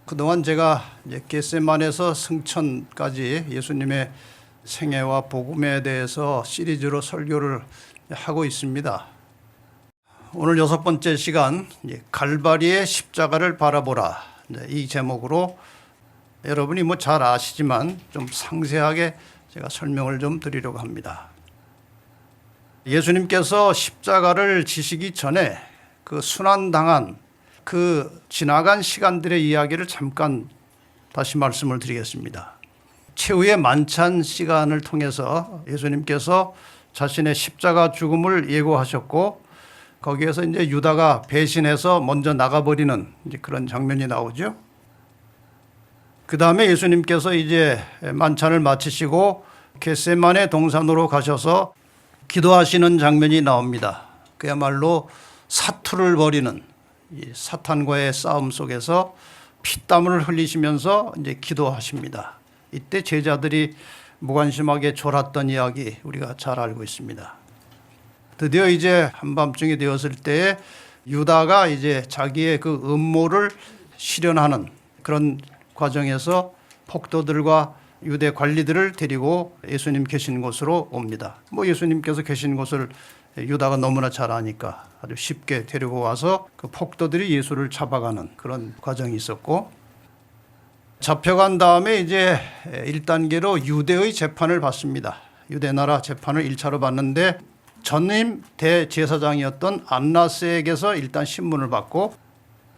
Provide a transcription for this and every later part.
그동안 제가 이제 겟세마네에서 승천까지 예수님의 생애와 복음에 대해서 시리즈로 설교를 하고 있습니다. 오늘 6번째 시간, 갈바리의 십자가를 바라보라, 이 제목으로 여러분이 잘 아시지만 좀 상세하게 제가 설명을 좀 드리려고 합니다. 예수님께서 십자가를 지시기 전에 그 순환당한 그 지나간 시간들의 이야기를 잠깐 다시 말씀을 드리겠습니다. 최후의 만찬 시간을 통해서 예수님께서 자신의 십자가 죽음을 예고하셨고, 거기에서 이제 유다가 배신해서 먼저 나가버리는 이제 그런 장면이 나오죠. 그 다음에 예수님께서 이제 만찬을 마치시고 겟세마네 동산으로 가셔서 기도하시는 장면이 나옵니다. 그야말로 사투를 벌이는 이 사탄과의 싸움 속에서 피땀을 흘리시면서 이제 기도하십니다. 이때 제자들이 무관심하게 졸았던 이야기 우리가 잘 알고 있습니다. 드디어 이제 한밤중이 되었을 때에 유다가 이제 자기의 그 음모를 실현하는 그런 과정에서 폭도들과 유대 관리들을 데리고 예수님 계신 곳으로 옵니다. 예수님께서 계신 곳을 유다가 너무나 잘 아니까 아주 쉽게 데리고 와서 그 폭도들이 예수를 잡아가는 그런 과정이 있었고, 잡혀간 다음에 이제 1단계로 유대의 재판을 받습니다. 유대 나라 재판을 1차로 받는데 전임 대제사장이었던 안나스에게서 일단 신문을 받고,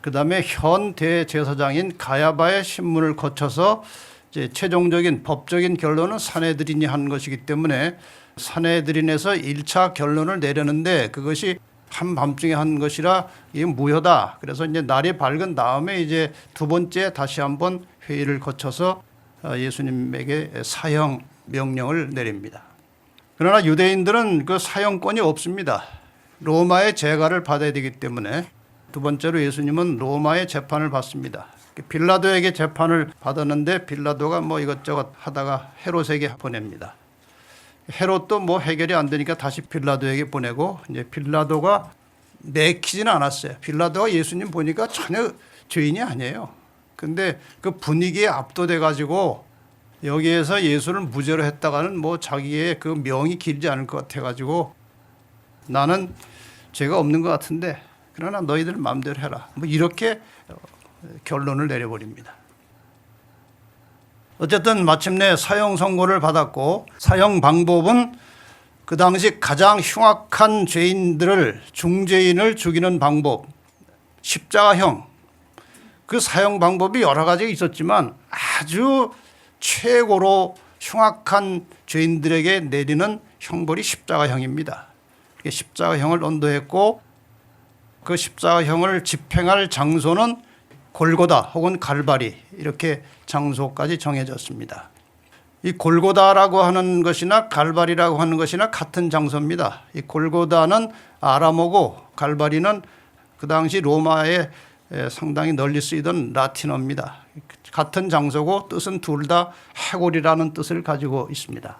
그 다음에 현 대제사장인 가야바의 신문을 거쳐서 이제 최종적인 법적인 결론은 산헤드린이 한 것이기 때문에 산헤드린에서 1차 결론을 내렸는데 그것이 한밤중에 한 것이라 이게 무효다. 그래서 이제 날이 밝은 다음에 이제 두 번째 다시 한번 회의를 거쳐서 예수님에게 사형 명령을 내립니다. 그러나 유대인들은 그 사형권이 없습니다. 로마의 재가를 받아야 되기 때문에 두 번째로 예수님은 로마의 재판을 받습니다. 빌라도에게 재판을 받았는데 빌라도가 이것저것 하다가 헤롯에게 보냅니다. 헤롯도 해결이 안 되니까 다시 빌라도에게 보내고, 이제 빌라도가 내키지는 않았어요. 빌라도가 예수님 보니까 전혀 죄인이 아니에요. 근데 그 분위기에 압도돼 가지고 여기에서 예수를 무죄로 했다가는 자기의 그 명이 길지 않을 것 같아 가지고 나는 죄가 없는 것 같은데 그러나 너희들 마음대로 해라. 이렇게 결론을 내려버립니다. 어쨌든 마침내 사형 선고를 받았고, 사형 방법은 그 당시 가장 흉악한 죄인들을, 중죄인을 죽이는 방법, 십자가형. 그 사형 방법이 여러 가지가 있었지만 아주 최고로 흉악한 죄인들에게 내리는 형벌이 십자가형입니다. 십자가형을 언도했고, 그 십자가형을 집행할 장소는 골고다 혹은 갈바리, 이렇게 장소까지 정해졌습니다. 이 골고다라고 하는 것이나 갈바리라고 하는 것이나 같은 장소입니다. 이 골고다는 아람어고 갈바리는 그 당시 로마에 상당히 널리 쓰이던 라틴어입니다. 같은 장소고 뜻은 둘 다 해골이라는 뜻을 가지고 있습니다.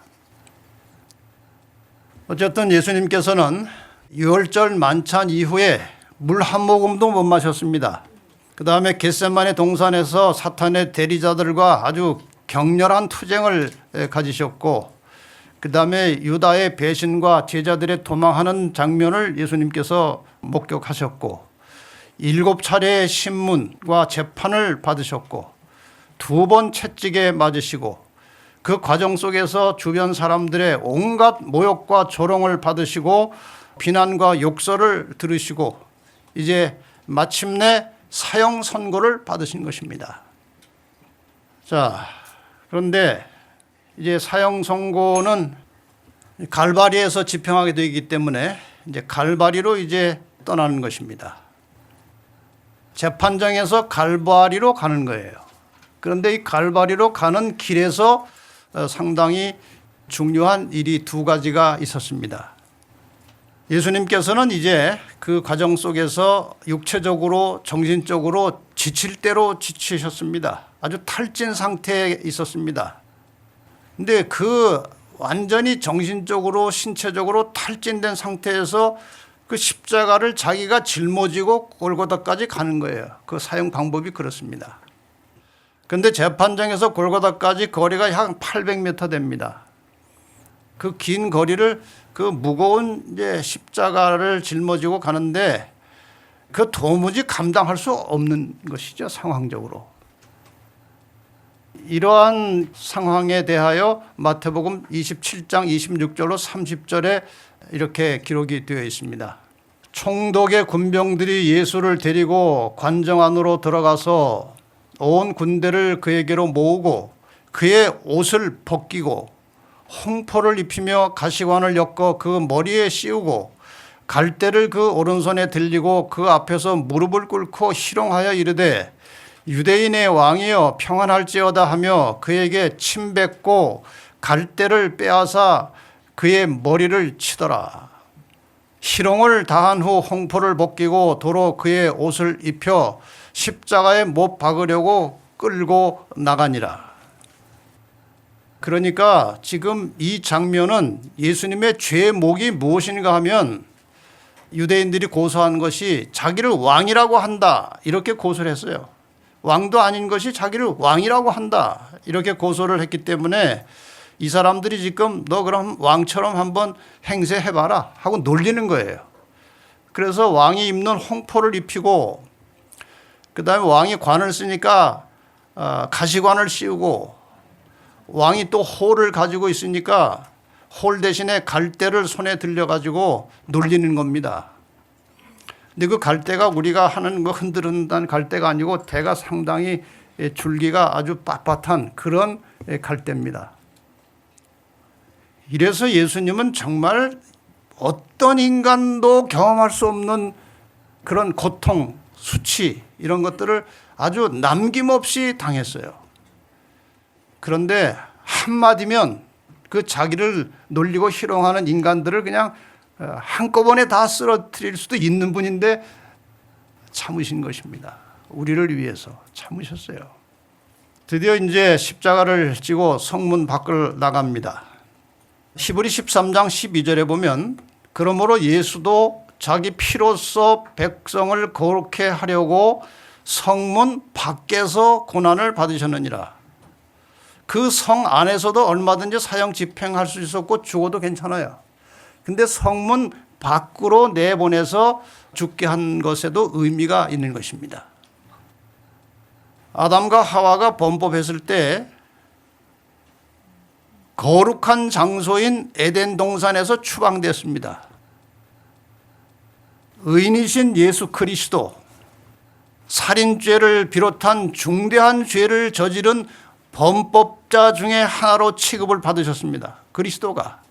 어쨌든 예수님께서는 유월절 만찬 이후에 물 한 모금도 못 마셨습니다. 그 다음에 겟세마네 동산에서 사탄의 대리자들과 아주 격렬한 투쟁을 가지셨고, 그 다음에 유다의 배신과 제자들의 도망하는 장면을 예수님께서 목격하셨고, 7차례의 신문과 재판을 받으셨고, 2번 채찍에 맞으시고, 그 과정 속에서 주변 사람들의 온갖 모욕과 조롱을 받으시고 비난과 욕설을 들으시고 이제 마침내 사형 선고를 받으신 것입니다. 자, 그런데 이제 사형 선고는 갈바리에서 집행하게 되기 때문에 이제 갈바리로 이제 떠나는 것입니다. 재판장에서 갈바리로 가는 거예요. 그런데 이 갈바리로 가는 길에서 상당히 중요한 일이 2가지가 있었습니다. 예수님께서는 이제 그 과정 속에서 육체적으로 정신적으로 지칠 대로 지치셨습니다. 아주 탈진 상태에 있었습니다. 근데 그 완전히 정신적으로 신체적으로 탈진된 상태에서 그 십자가를 자기가 짊어지고 골고다까지 가는 거예요. 그 사형 방법이 그렇습니다. 근데 재판장에서 골고다까지 거리가 약 800m 됩니다. 그 긴 거리를 그 무거운 이제 십자가를 짊어지고 가는데 그 도무지 감당할 수 없는 것이죠, 상황적으로. 이러한 상황에 대하여 마태복음 27장 26절로 30절에 이렇게 기록이 되어 있습니다. 총독의 군병들이 예수를 데리고 관정 안으로 들어가서 온 군대를 그에게로 모으고 그의 옷을 벗기고 홍포를 입히며 가시관을 엮어 그 머리에 씌우고 갈대를 그 오른손에 들리고 그 앞에서 무릎을 꿇고 희롱하여 이르되 유대인의 왕이여 평안할지어다 하며 그에게 침 뱉고 갈대를 빼앗아 그의 머리를 치더라. 희롱을 다한 후 홍포를 벗기고 도로 그의 옷을 입혀 십자가에 못 박으려고 끌고 나가니라. 그러니까 지금 이 장면은 예수님의 죄목이 무엇인가 하면 유대인들이 고소한 것이 자기를 왕이라고 한다 이렇게 고소를 했어요. 왕도 아닌 것이 자기를 왕이라고 한다 이렇게 고소를 했기 때문에 이 사람들이 지금 너 그럼 왕처럼 한번 행세해봐라 하고 놀리는 거예요. 그래서 왕이 입는 홍포를 입히고 그 다음에 왕이 관을 쓰니까 가시관을 씌우고 왕이 또 홀을 가지고 있으니까 홀 대신에 갈대를 손에 들려가지고 놀리는 겁니다. 근데 그 갈대가 우리가 하는 거 흔들흔다는 갈대가 아니고 대가 상당히 줄기가 아주 빳빳한 그런 갈대입니다. 이래서 예수님은 정말 어떤 인간도 경험할 수 없는 그런 고통, 수치 이런 것들을 아주 남김없이 당했어요. 그런데 한마디면 그 자기를 놀리고 희롱하는 인간들을 그냥 한꺼번에 다 쓰러뜨릴 수도 있는 분인데 참으신 것입니다. 우리를 위해서 참으셨어요. 드디어 이제 십자가를 지고 성문 밖을 나갑니다. 히브리 13장 12절에 보면 그러므로 예수도 자기 피로써 백성을 거룩해 하려고 성문 밖에서 고난을 받으셨느니라. 그 성 안에서도 얼마든지 사형 집행할 수 있었고 죽어도 괜찮아요. 근데 성문 밖으로 내보내서 죽게 한 것에도 의미가 있는 것입니다. 아담과 하와가 범법했을 때 거룩한 장소인 에덴 동산에서 추방됐습니다. 의인이신 예수 그리스도, 살인죄를 비롯한 중대한 죄를 저지른 범법자 중에 하나로 취급을 받으셨습니다. 그리스도가.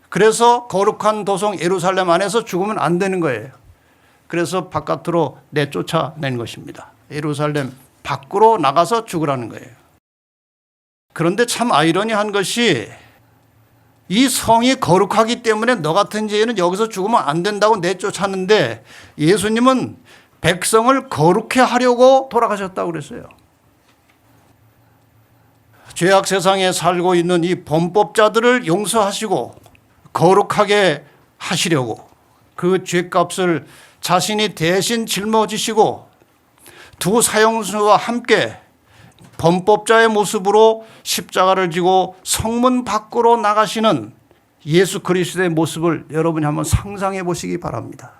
그래서 거룩한 도성 예루살렘 안에서 죽으면 안 되는 거예요. 그래서 바깥으로 내쫓아낸 것입니다. 예루살렘 밖으로 나가서 죽으라는 거예요. 그런데 참 아이러니한 것이 이 성이 거룩하기 때문에 너 같은 죄인은 여기서 죽으면 안 된다고 내쫓았는데 예수님은 백성을 거룩해 하려고 돌아가셨다고 그랬어요. 죄악 세상에 살고 있는 이 범법자들을 용서하시고 거룩하게 하시려고 그 죄값을 자신이 대신 짊어지시고 두 사형수와 함께 범법자의 모습으로 십자가를 지고 성문 밖으로 나가시는 예수 그리스도의 모습을 여러분이 한번 상상해 보시기 바랍니다.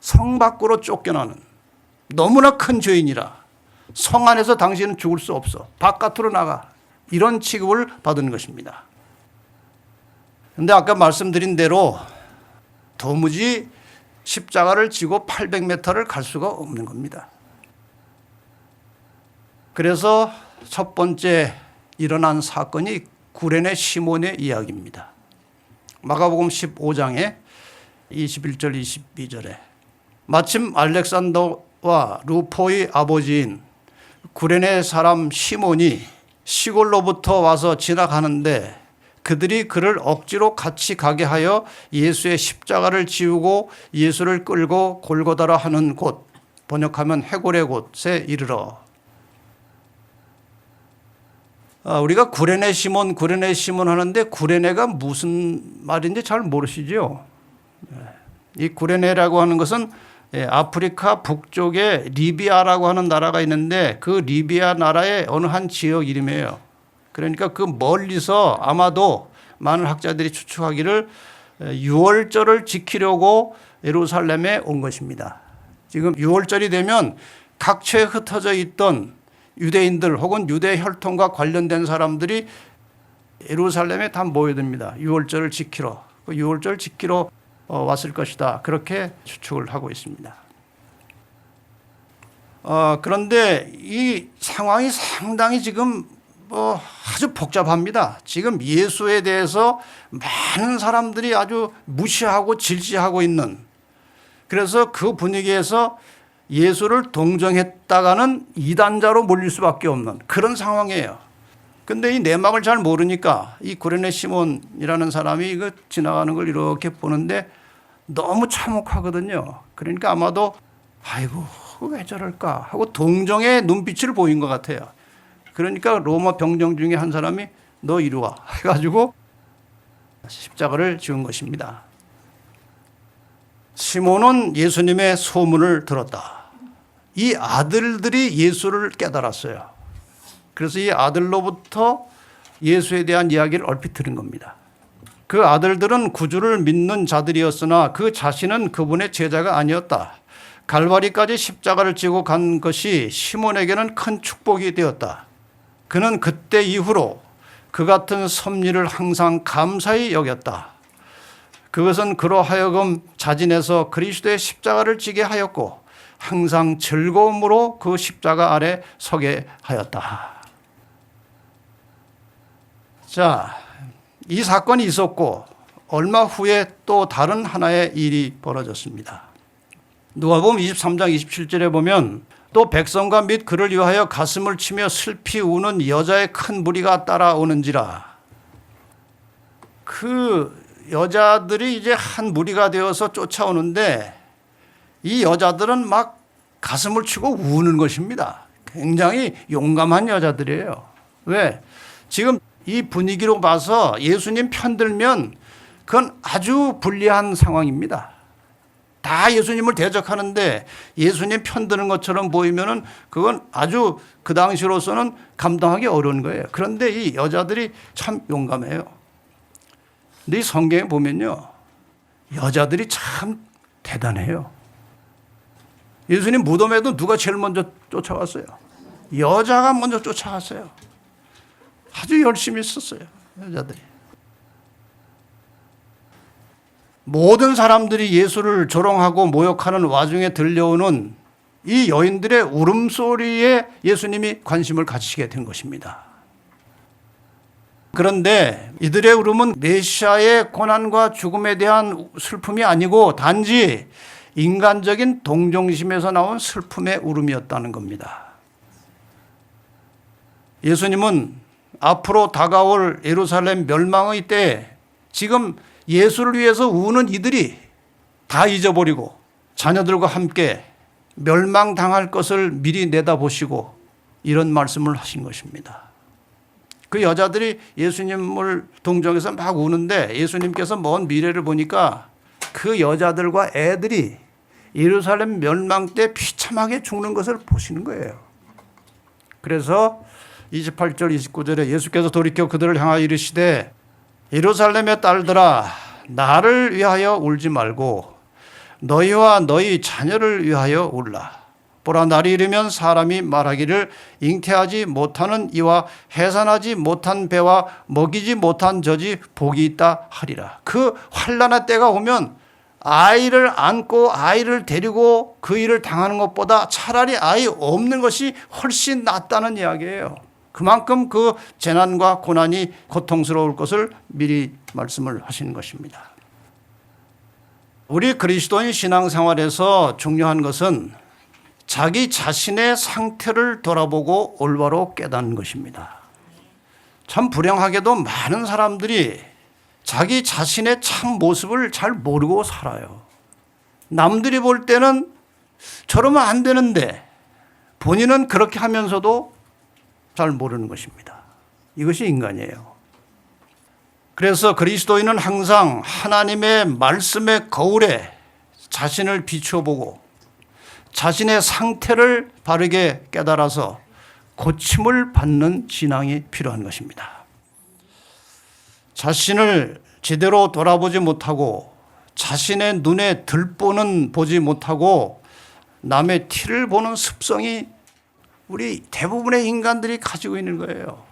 성 밖으로 쫓겨나는 너무나 큰 죄인이라 성 안에서 당신은 죽을 수 없어. 바깥으로 나가. 이런 취급을 받은 것입니다. 그런데 아까 말씀드린 대로 도무지 십자가를 지고 800m를 갈 수가 없는 겁니다. 그래서 첫 번째 일어난 사건이 구레네 시몬의 이야기입니다. 마가복음 15장에 21절 22절에 마침 알렉산더와 루포의 아버지인 구레네 사람 시몬이 시골로부터 와서 지나가는데 그들이 그를 억지로 같이 가게 하여 예수의 십자가를 지우고 예수를 끌고 골고다라 하는 곳, 번역하면 해골의 곳에 이르러. 우리가 구레네 시몬 하는데 구레네가 무슨 말인지 잘 모르시죠? 이 구레네라고 하는 것은 아프리카 북쪽에 리비아라고 하는 나라가 있는데 그 리비아 나라의 어느 한 지역 이름이에요. 그러니까 그 멀리서 아마도 많은 학자들이 추측하기를 유월절을 지키려고 예루살렘에 온 것입니다. 지금 유월절이 되면 각처에 흩어져 있던 유대인들 혹은 유대 혈통과 관련된 사람들이 예루살렘에 다 모여듭니다. 유월절을 지키러. 그 유월절 지키러 왔을 것이다. 그렇게 추측을 하고 있습니다. 그런데 이 상황이 상당히 지금 아주 복잡합니다. 지금 예수에 대해서 많은 사람들이 아주 무시하고 질시하고 있는, 그래서 그 분위기에서 예수를 동정했다가는 이단자로 몰릴 수밖에 없는 그런 상황이에요. 근데 이 내막을 잘 모르니까 이 구레네 시몬이라는 사람이 이거 지나가는 걸 이렇게 보는데 너무 참혹하거든요. 그러니까 아마도 아이고 왜 저럴까 하고 동정의 눈빛을 보인 것 같아요. 그러니까 로마 병정 중에 한 사람이 너 이리 와 해가지고 십자가를 지은 것입니다. 시몬은 예수님의 소문을 들었다. 이 아들들이 예수를 깨달았어요. 그래서 이 아들로부터 예수에 대한 이야기를 얼핏 들은 겁니다. 그 아들들은 구주를 믿는 자들이었으나 그 자신은 그분의 제자가 아니었다. 갈바리까지 십자가를 지고 간 것이 시몬에게는 큰 축복이 되었다. 그는 그때 이후로 그 같은 섭리를 항상 감사히 여겼다. 그것은 그로 하여금 자진해서 그리스도의 십자가를 지게 하였고 항상 즐거움으로 그 십자가 아래 서게 하였다. 자, 이 사건이 있었고 얼마 후에 또 다른 하나의 일이 벌어졌습니다. 누가복음 23장 27절에 보면 또 백성과 및 그를 위하여 가슴을 치며 슬피 우는 여자의 큰 무리가 따라오는지라. 그 여자들이 이제 한 무리가 되어서 쫓아오는데 이 여자들은 막 가슴을 치고 우는 것입니다. 굉장히 용감한 여자들이에요. 왜? 지금 이 분위기로 봐서 예수님 편들면 그건 아주 불리한 상황입니다. 다 예수님을 대적하는데 예수님 편드는 것처럼 보이면은 그건 아주 그 당시로서는 감당하기 어려운 거예요. 그런데 이 여자들이 참 용감해요. 근데 이 성경에 보면요, 여자들이 참 대단해요. 예수님 무덤에도 누가 제일 먼저 쫓아왔어요? 여자가 먼저 쫓아왔어요. 아주 열심히 썼어요, 여자들이. 모든 사람들이 예수를 조롱하고 모욕하는 와중에 들려오는 이 여인들의 울음소리에 예수님이 관심을 가지시게 된 것입니다. 그런데 이들의 울음은 메시아의 고난과 죽음에 대한 슬픔이 아니고 단지 인간적인 동정심에서 나온 슬픔의 울음이었다는 겁니다. 예수님은 앞으로 다가올 예루살렘 멸망의 때에 지금 예수를 위해서 우는 이들이 다 잊어버리고 자녀들과 함께 멸망당할 것을 미리 내다보시고 이런 말씀을 하신 것입니다. 그 여자들이 예수님을 동정해서 막 우는데 예수님께서 먼 미래를 보니까 그 여자들과 애들이 예루살렘 멸망 때 비참하게 죽는 것을 보시는 거예요. 그래서 28절 29절에 예수께서 돌이켜 그들을 향하여 이르시되 예루살렘의 딸들아 나를 위하여 울지 말고 너희와 너희 자녀를 위하여 울라. 보라 날이 이르면 사람이 말하기를 잉태하지 못하는 이와 해산하지 못한 배와 먹이지 못한 젖이 복이 있다 하리라. 그 환난의 때가 오면 아이를 안고 아이를 데리고 그 일을 당하는 것보다 차라리 아이 없는 것이 훨씬 낫다는 이야기예요. 그만큼 그 재난과 고난이 고통스러울 것을 미리 말씀을 하시는 것입니다. 우리 그리스도인 신앙생활에서 중요한 것은 자기 자신의 상태를 돌아보고 올바로 깨닫는 것입니다. 참 불행하게도 많은 사람들이 자기 자신의 참 모습을 잘 모르고 살아요. 남들이 볼 때는 저러면 안 되는데 본인은 그렇게 하면서도 잘 모르는 것입니다. 이것이 인간이에요. 그래서 그리스도인은 항상 하나님의 말씀의 거울에 자신을 비추어보고 자신의 상태를 바르게 깨달아서 고침을 받는 신앙이 필요한 것입니다. 자신을 제대로 돌아보지 못하고 자신의 눈에 들보는 보지 못하고 남의 티를 보는 습성이 우리 대부분의 인간들이 가지고 있는 거예요.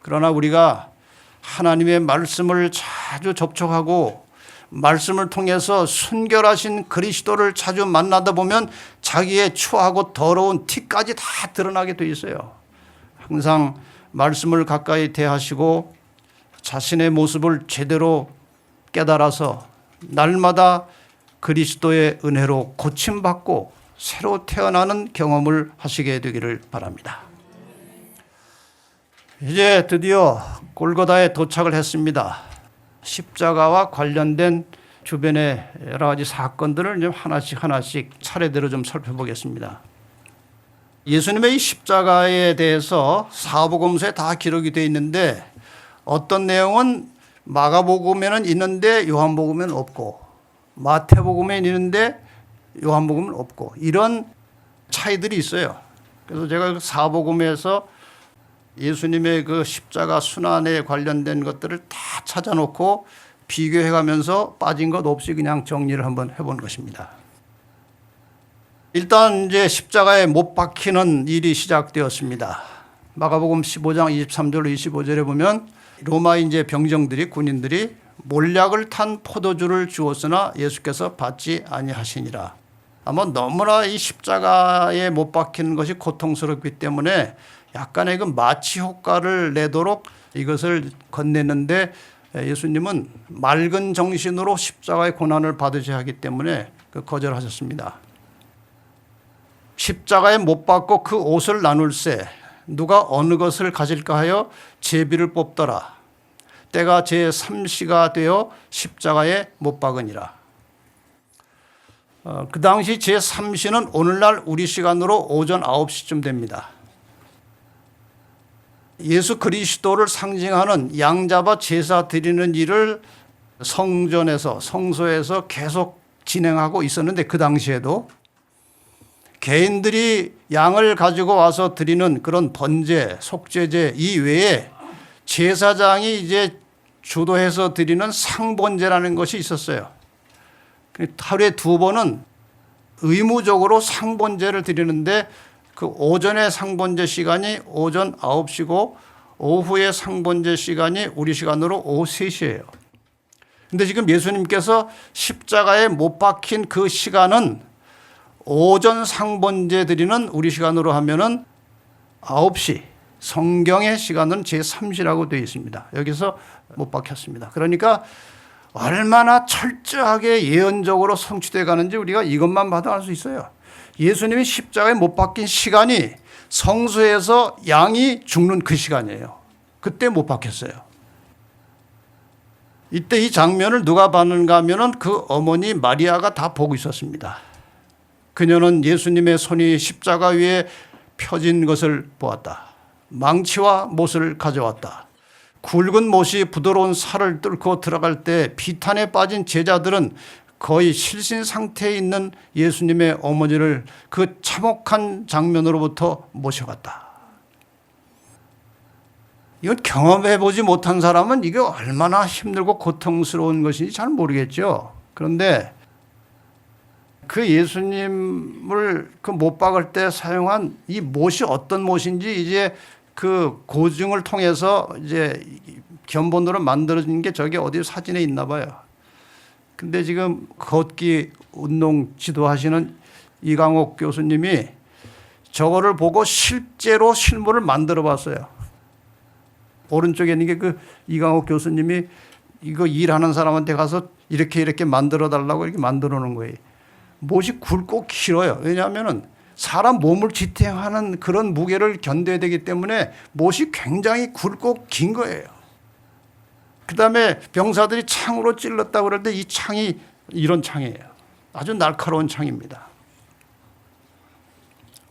그러나 우리가 하나님의 말씀을 자주 접촉하고 말씀을 통해서 순결하신 그리스도를 자주 만나다 보면 자기의 추하고 더러운 티까지 다 드러나게 돼 있어요. 항상 말씀을 가까이 대하시고 자신의 모습을 제대로 깨달아서 날마다 그리스도의 은혜로 고침받고 새로 태어나는 경험을 하시게 되기를 바랍니다. 이제 드디어 골고다에 도착을 했습니다. 십자가와 관련된 주변의 여러 가지 사건들을 좀 하나씩 차례대로 좀 살펴보겠습니다. 예수님의 이 십자가에 대해서 사복음서에 다 기록이 되어 있는데 어떤 내용은 마가복음에는 있는데 요한복음에는 없고 마태복음에는 있는데 요한복음은 없고 이런 차이들이 있어요. 그래서 제가 사복음에서 예수님의 그 십자가 순환에 관련된 것들을 다 찾아놓고 비교해가면서 빠진 것 없이 그냥 정리를 한번 해본 것입니다. 일단 이제 십자가에 못 박히는 일이 시작되었습니다. 마가복음 15장 23절 25절에 보면 로마 이제 병정들이 군인들이 몰약을 탄 포도주를 주었으나 예수께서 받지 아니하시니라. 아마 너무나 이 십자가에 못 박히는 것이 고통스럽기 때문에 약간의 그 마취 효과를 내도록 이것을 건넸는데 예수님은 맑은 정신으로 십자가의 고난을 받으셔야 하기 때문에 거절하셨습니다. 십자가에 못 박고 그 옷을 나눌세 누가 어느 것을 가질까 하여 제비를 뽑더라. 때가 제3시가 되어 십자가에 못 박으니라. 그 당시 제3시는 오늘날 우리 시간으로 오전 9시쯤 됩니다. 예수 그리스도를 상징하는 양 잡아 제사 드리는 일을 성전에서 성소에서 계속 진행하고 있었는데 그 당시에도 개인들이 양을 가지고 와서 드리는 그런 번제, 속죄제 이외에 제사장이 이제 주도해서 드리는 상번제라는 것이 있었어요. 하루에 2번은 의무적으로 상번제를 드리는데 그 오전의 상번제 시간이 오전 9시고 오후의 상번제 시간이 우리 시간으로 오후 3시예요. 근데 지금 예수님께서 십자가에 못 박힌 그 시간은 오전 상번제 드리는 우리 시간으로 하면은 9시, 성경의 시간은 제3시라고 되어 있습니다. 여기서 못 박혔습니다. 그러니까 얼마나 철저하게 예언적으로 성취되어 가는지 우리가 이것만 봐도 알 수 있어요. 예수님이 십자가에 못 박힌 시간이 성소에서 양이 죽는 그 시간이에요. 그때 못 박혔어요. 이때 이 장면을 누가 봤는가 하면은 그 어머니 마리아가 다 보고 있었습니다. 그녀는 예수님의 손이 십자가 위에 펴진 것을 보았다. 망치와 못을 가져왔다. 굵은 못이 부드러운 살을 뚫고 들어갈 때 비탄에 빠진 제자들은 거의 실신 상태에 있는 예수님의 어머니를 그 참혹한 장면으로부터 모셔갔다. 이건 경험해보지 못한 사람은 이게 얼마나 힘들고 고통스러운 것인지 잘 모르겠죠. 그런데 그 예수님을 그 못 박을 때 사용한 이 못이 어떤 못인지 이제 그 고증을 통해서 이제 견본으로 만들어진 게 저게 어디 사진에 있나 봐요. 근데 지금 걷기 운동 지도하시는 이강옥 교수님이 저거를 보고 실제로 실물을 만들어 봤어요. 오른쪽에 있는 게 그 이강옥 교수님이 이거 일하는 사람한테 가서 이렇게 만들어 달라고 이렇게 만들어 놓은 거예요. 못이 굵고 길어요. 왜냐하면은 사람 몸을 지탱하는 그런 무게를 견뎌야 되기 때문에 못이 굉장히 굵고 긴 거예요. 그 다음에 병사들이 창으로 찔렀다고 그럴 때 이 창이 이런 창이에요. 아주 날카로운 창입니다.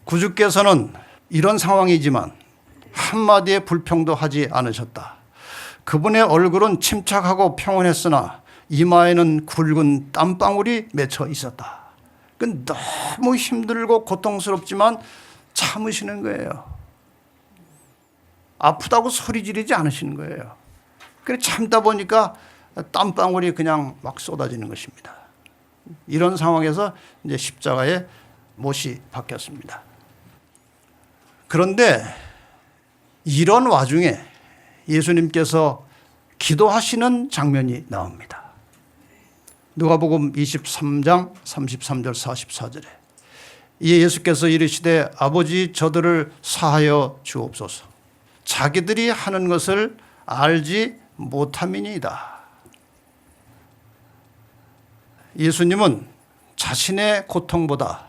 구주께서는 이런 상황이지만 한마디의 불평도 하지 않으셨다. 그분의 얼굴은 침착하고 평온했으나 이마에는 굵은 땀방울이 맺혀 있었다. 그 너무 힘들고 고통스럽지만 참으시는 거예요. 아프다고 소리 지르지 않으시는 거예요. 그래 참다 보니까 땀방울이 그냥 막 쏟아지는 것입니다. 이런 상황에서 이제 십자가에 못이 박혔습니다. 그런데 이런 와중에 예수님께서 기도하시는 장면이 나옵니다. 누가복음 23장 33절 44절에 이에 예수께서 이르시되 아버지 저들을 사하여 주옵소서 자기들이 하는 것을 알지 못함이니이다. 예수님은 자신의 고통보다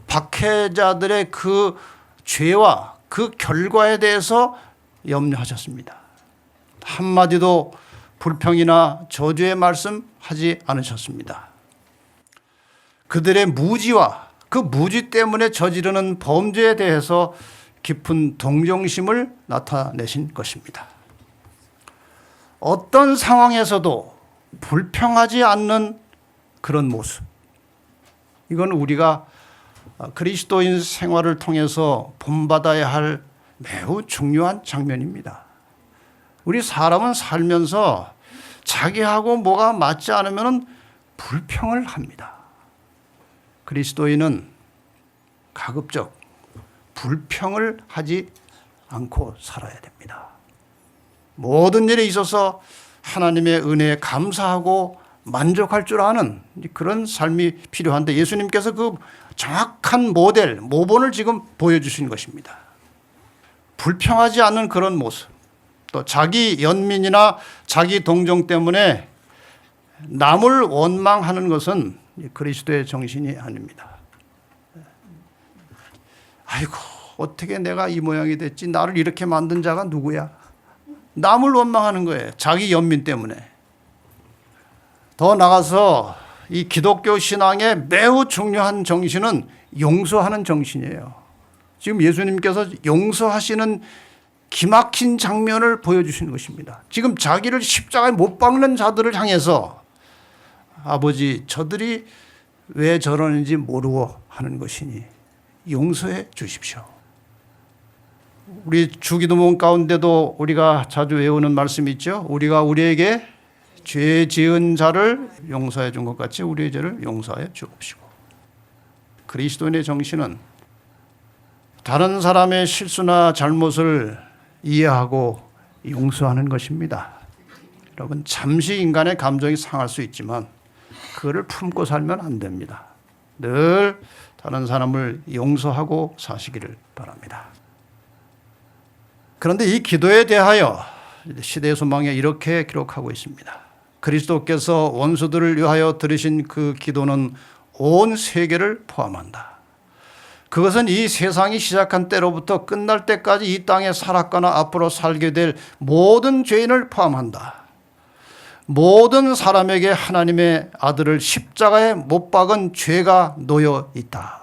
박해자들의 그 죄와 그 결과에 대해서 염려하셨습니다. 한마디도 불평이나 저주의 말씀 하지 않으셨습니다. 그들의 무지와 그 무지 때문에 저지르는 범죄에 대해서 깊은 동정심을 나타내신 것입니다. 어떤 상황에서도 불평하지 않는 그런 모습. 이건 우리가 그리스도인 생활을 통해서 본받아야 할 매우 중요한 장면입니다. 우리 사람은 살면서 자기하고 뭐가 맞지 않으면 불평을 합니다. 그리스도인은 가급적 불평을 하지 않고 살아야 됩니다. 모든 일에 있어서 하나님의 은혜에 감사하고 만족할 줄 아는 그런 삶이 필요한데 예수님께서 그 정확한 모본을 지금 보여주신 것입니다. 불평하지 않는 그런 모습, 또 자기 연민이나 자기 동정 때문에 남을 원망하는 것은 그리스도의 정신이 아닙니다. 아이고 어떻게 내가 이 모양이 됐지? 나를 이렇게 만든 자가 누구야? 남을 원망하는 거예요. 자기 연민 때문에. 더 나가서 이 기독교 신앙의 매우 중요한 정신은 용서하는 정신이에요. 지금 예수님께서 용서하시는 기막힌 장면을 보여주시는 것입니다. 지금 자기를 십자가에 못 박는 자들을 향해서 아버지 저들이 왜 저러는지 모르고 하는 것이니 용서해 주십시오. 우리 주기도문 가운데도 우리가 자주 외우는 말씀이 있죠. 우리가 우리에게 죄 지은 자를 용서해 준 것 같이 우리의 죄를 용서해 주옵시고. 그리스도인의 정신은 다른 사람의 실수나 잘못을 이해하고 용서하는 것입니다. 여러분 잠시 인간의 감정이 상할 수 있지만 그거를 품고 살면 안 됩니다. 늘 다른 사람을 용서하고 사시기를 바랍니다. 그런데 이 기도에 대하여 시대의 소망에 이렇게 기록하고 있습니다. 그리스도께서 원수들을 위하여 들으신 그 기도는 온 세계를 포함한다. 그것은 이 세상이 시작한 때로부터 끝날 때까지 이 땅에 살았거나 앞으로 살게 될 모든 죄인을 포함한다. 모든 사람에게 하나님의 아들을 십자가에 못 박은 죄가 놓여 있다.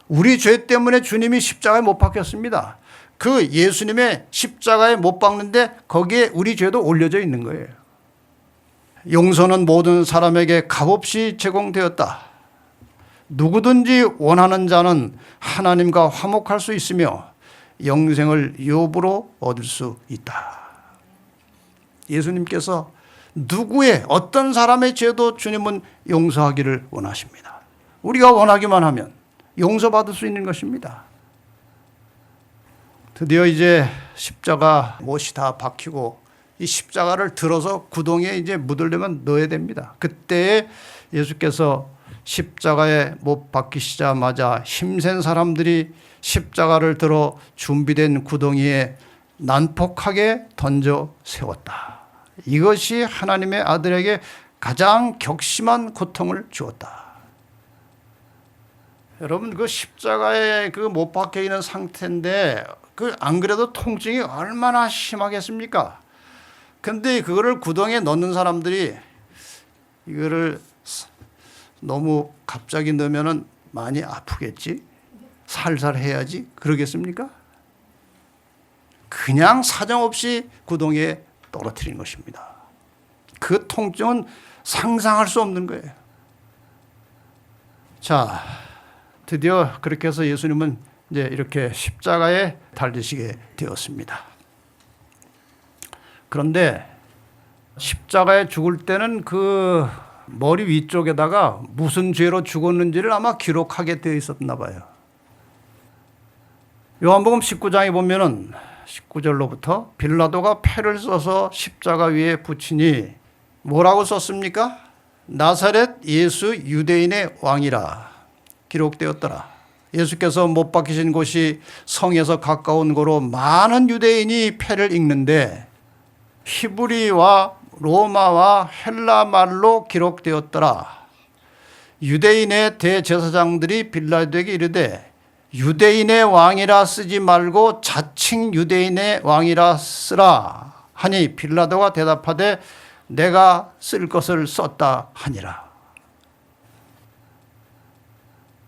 우리 죄 때문에 주님이 십자가에 못 박혔습니다. 그 예수님의 십자가에 못 박는데 거기에 우리 죄도 올려져 있는 거예요. 용서는 모든 사람에게 값없이 제공되었다. 누구든지 원하는 자는 하나님과 화목할 수 있으며 영생을 유업으로 얻을 수 있다. 예수님께서 누구의 어떤 사람의 죄도 주님은 용서하기를 원하십니다. 우리가 원하기만 하면 용서받을 수 있는 것입니다. 드디어 이제 십자가 못이 다 박히고 이 십자가를 들어서 구덩이에 이제 묻으려면 넣어야 됩니다. 그때 예수께서 십자가에 못 박히시자마자 힘센 사람들이 십자가를 들어 준비된 구덩이에 난폭하게 던져 세웠다. 이것이 하나님의 아들에게 가장 격심한 고통을 주었다. 여러분 그 십자가에 그 못 박혀 있는 상태인데 그 안 그래도 통증이 얼마나 심하겠습니까? 근데 그거를 구덩이에 넣는 사람들이 이거를 너무 갑자기 넣으면은 많이 아프겠지? 살살 해야지? 그러겠습니까? 그냥 사정없이 구덩이에 떨어뜨린 것입니다. 그 통증은 상상할 수 없는 거예요. 자, 드디어 그렇게 해서 예수님은 이제 이렇게 십자가에 달리시게 되었습니다. 그런데 십자가에 죽을 때는 그 머리 위쪽에다가 무슨 죄로 죽었는지를 아마 기록하게 되어 있었나 봐요. 요한복음 19장에 보면은 19절로부터 빌라도가 패를 써서 십자가 위에 붙이니 뭐라고 썼습니까? 나사렛 예수 유대인의 왕이라 기록되었더라. 예수께서 못 박히신 곳이 성에서 가까운 거로 많은 유대인이 패를 읽는데 히브리와 로마와 헬라 말로 기록되었더라. 유대인의 대제사장들이 빌라도에게 이르되 유대인의 왕이라 쓰지 말고 자칭 유대인의 왕이라 쓰라 하니 빌라도가 대답하되 내가 쓸 것을 썼다 하니라.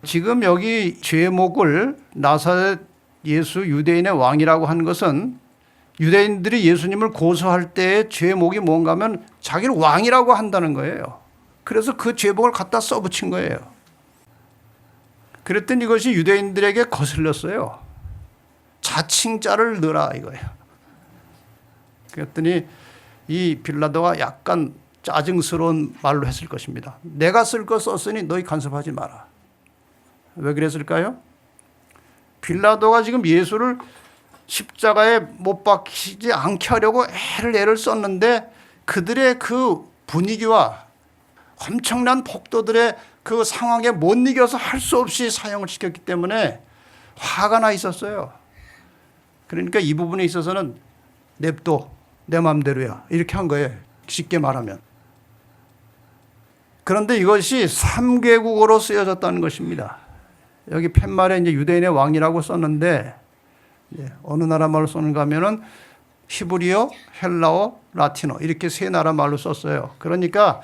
지금 여기 제목을 나사렛 예수 유대인의 왕이라고 한 것은 유대인들이 예수님을 고소할 때의 제목이 뭔가 하면 자기를 왕이라고 한다는 거예요. 그래서 그 제목을 갖다 써붙인 거예요. 그랬더니 이것이 유대인들에게 거슬렸어요. 자칭자를 넣으라 이거예요. 그랬더니 이 빌라도가 약간 짜증스러운 말로 했을 것입니다. 내가 쓸 거 썼으니 너희 간섭하지 마라. 왜 그랬을까요? 빌라도가 지금 예수를 십자가에 못 박히지 않게 하려고 애를 썼는데 그들의 그 분위기와 엄청난 폭도들의 그 상황에 못 이겨서 할 수 없이 사형을 시켰기 때문에 화가 나 있었어요. 그러니까 이 부분에 있어서는 냅둬 내 마음대로야 이렇게 한 거예요. 쉽게 말하면. 그런데 이것이 3개국어로 쓰여졌다는 것입니다. 여기 팻말에 이제 유대인의 왕이라고 썼는데 어느 나라 말로 썼는가 하면은 히브리어, 헬라어, 라틴어 이렇게 세 나라 말로 썼어요. 그러니까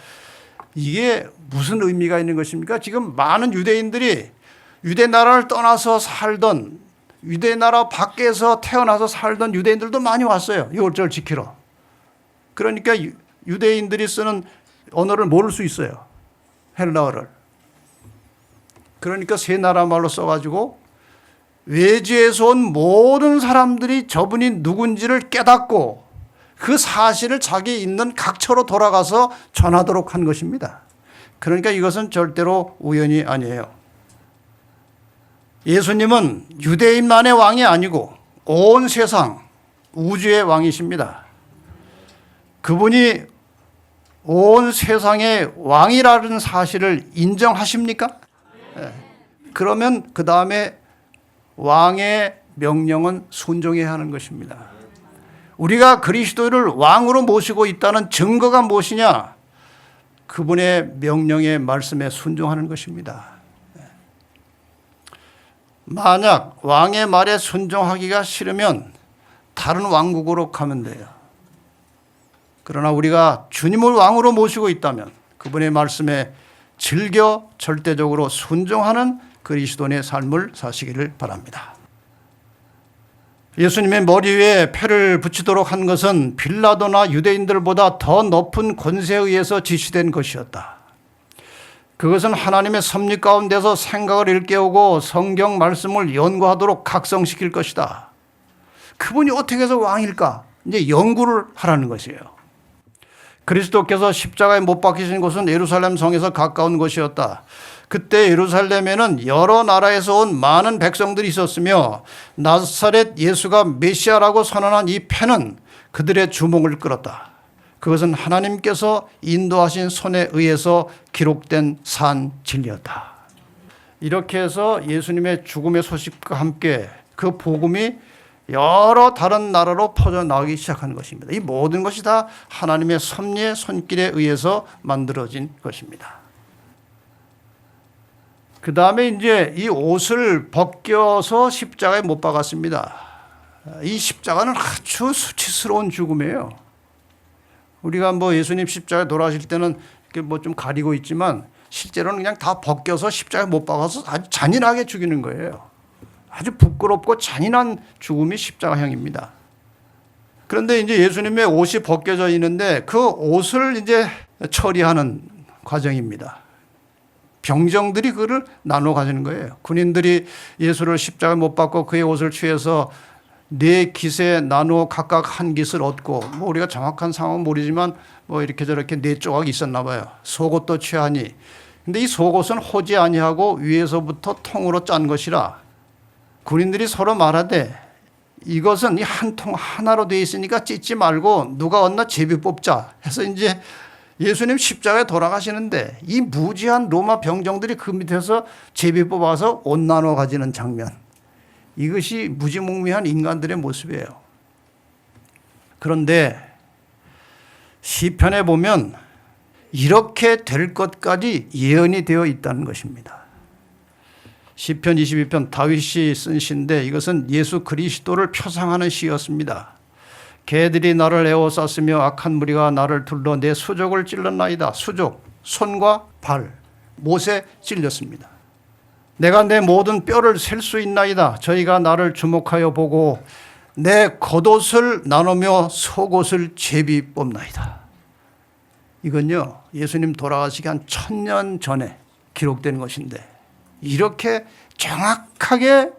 이게 무슨 의미가 있는 것입니까? 지금 많은 유대인들이 유대 나라를 떠나서 살던 유대 나라 밖에서 태어나서 살던 유대인들도 많이 왔어요. 6월절 지키러. 그러니까 유대인들이 쓰는 언어를 모를 수 있어요. 헬라어를. 그러니까 세 나라 말로 써가지고 외지에서 온 모든 사람들이 저분이 누군지를 깨닫고 그 사실을 자기 있는 각처로 돌아가서 전하도록 한 것입니다. 그러니까 이것은 절대로 우연이 아니에요. 예수님은 유대인만의 왕이 아니고 온 세상 우주의 왕이십니다. 그분이 온 세상의 왕이라는 사실을 인정하십니까? 네. 그러면 그 다음에 왕의 명령은 순종해야 하는 것입니다. 우리가 그리스도를 왕으로 모시고 있다는 증거가 무엇이냐? 그분의 명령의 말씀에 순종하는 것입니다. 만약 왕의 말에 순종하기가 싫으면 다른 왕국으로 가면 돼요. 그러나 우리가 주님을 왕으로 모시고 있다면 그분의 말씀에 즐겨 절대적으로 순종하는 그리스도인의 삶을 사시기를 바랍니다. 예수님의 머리 위에 패를 붙이도록 한 것은 빌라도나 유대인들보다 더 높은 권세에 의해서 지시된 것이었다. 그것은 하나님의 섭리 가운데서 생각을 일깨우고 성경 말씀을 연구하도록 각성시킬 것이다. 그분이 어떻게 해서 왕일까? 이제 연구를 하라는 것이에요. 그리스도께서 십자가에 못 박히신 곳은 예루살렘 성에서 가까운 곳이었다. 그때 예루살렘에는 여러 나라에서 온 많은 백성들이 있었으며 나사렛 예수가 메시아라고 선언한 이 패는 그들의 주목을 끌었다. 그것은 하나님께서 인도하신 손에 의해서 기록된 산 진리였다. 이렇게 해서 예수님의 죽음의 소식과 함께 그 복음이 여러 다른 나라로 퍼져나가기 시작한 것입니다. 이 모든 것이 다 하나님의 섭리의 손길에 의해서 만들어진 것입니다. 그 다음에 이제 이 옷을 벗겨서 십자가에 못 박았습니다. 이 십자가는 아주 수치스러운 죽음이에요. 우리가 뭐 예수님 십자가에 돌아가실 때는 뭐 좀 가리고 있지만 실제로는 그냥 다 벗겨서 십자가에 못 박아서 아주 잔인하게 죽이는 거예요. 아주 부끄럽고 잔인한 죽음이 십자가형입니다. 그런데 이제 예수님의 옷이 벗겨져 있는데 그 옷을 이제 처리하는 과정입니다. 병정들이 그를 나눠 가지는 거예요. 군인들이 예수를 십자가에 못 박고 그의 옷을 취해서 네 깃에 나누어 각각 한 깃을 얻고, 뭐 우리가 정확한 상황은 모르지만 뭐 이렇게 저렇게 네 조각이 있었나 봐요. 속옷도 취하니. 근데 이 속옷은 호지 아니하고 위에서부터 통으로 짠 것이라 군인들이 서로 말하되 이것은 이 한 통 하나로 되어 있으니까 찢지 말고 누가 얻나 제비 뽑자 해서 이제 예수님 십자가에 돌아가시는데 이 무지한 로마 병정들이 그 밑에서 제비 뽑아서 옷 나눠 가지는 장면. 이것이 무지몽매한 인간들의 모습이에요. 그런데 시편에 보면 이렇게 될 것까지 예언이 되어 있다는 것입니다. 시편 22편 다윗이 쓴 시인데 이것은 예수 그리스도를 표상하는 시였습니다. 개들이 나를 에워쌌으며 악한 무리가 나를 둘러 내 수족을 찔렀나이다. 수족, 손과 발, 못에 찔렸습니다. 내가 내 모든 뼈를 셀 수 있나이다. 저희가 나를 주목하여 보고 내 겉옷을 나누며 속옷을 제비 뽑나이다. 이건요, 예수님 돌아가시기 한 1000년 전에 기록된 것인데 이렇게 정확하게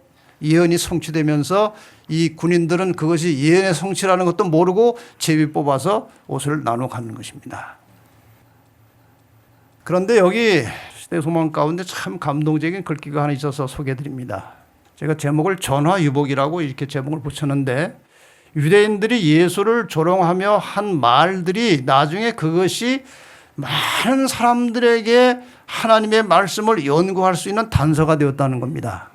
예언이 성취되면서 이 군인들은 그것이 예언의 성취라는 것도 모르고 제비 뽑아서 옷을 나눠 갖는 것입니다. 그런데 여기 시대 소망 가운데 참 감동적인 글귀가 하나 있어서 소개해드립니다. 제가 제목을 전화유복이라고 이렇게 제목을 붙였는데 유대인들이 예수를 조롱하며 한 말들이 나중에 그것이 많은 사람들에게 하나님의 말씀을 연구할 수 있는 단서가 되었다는 겁니다.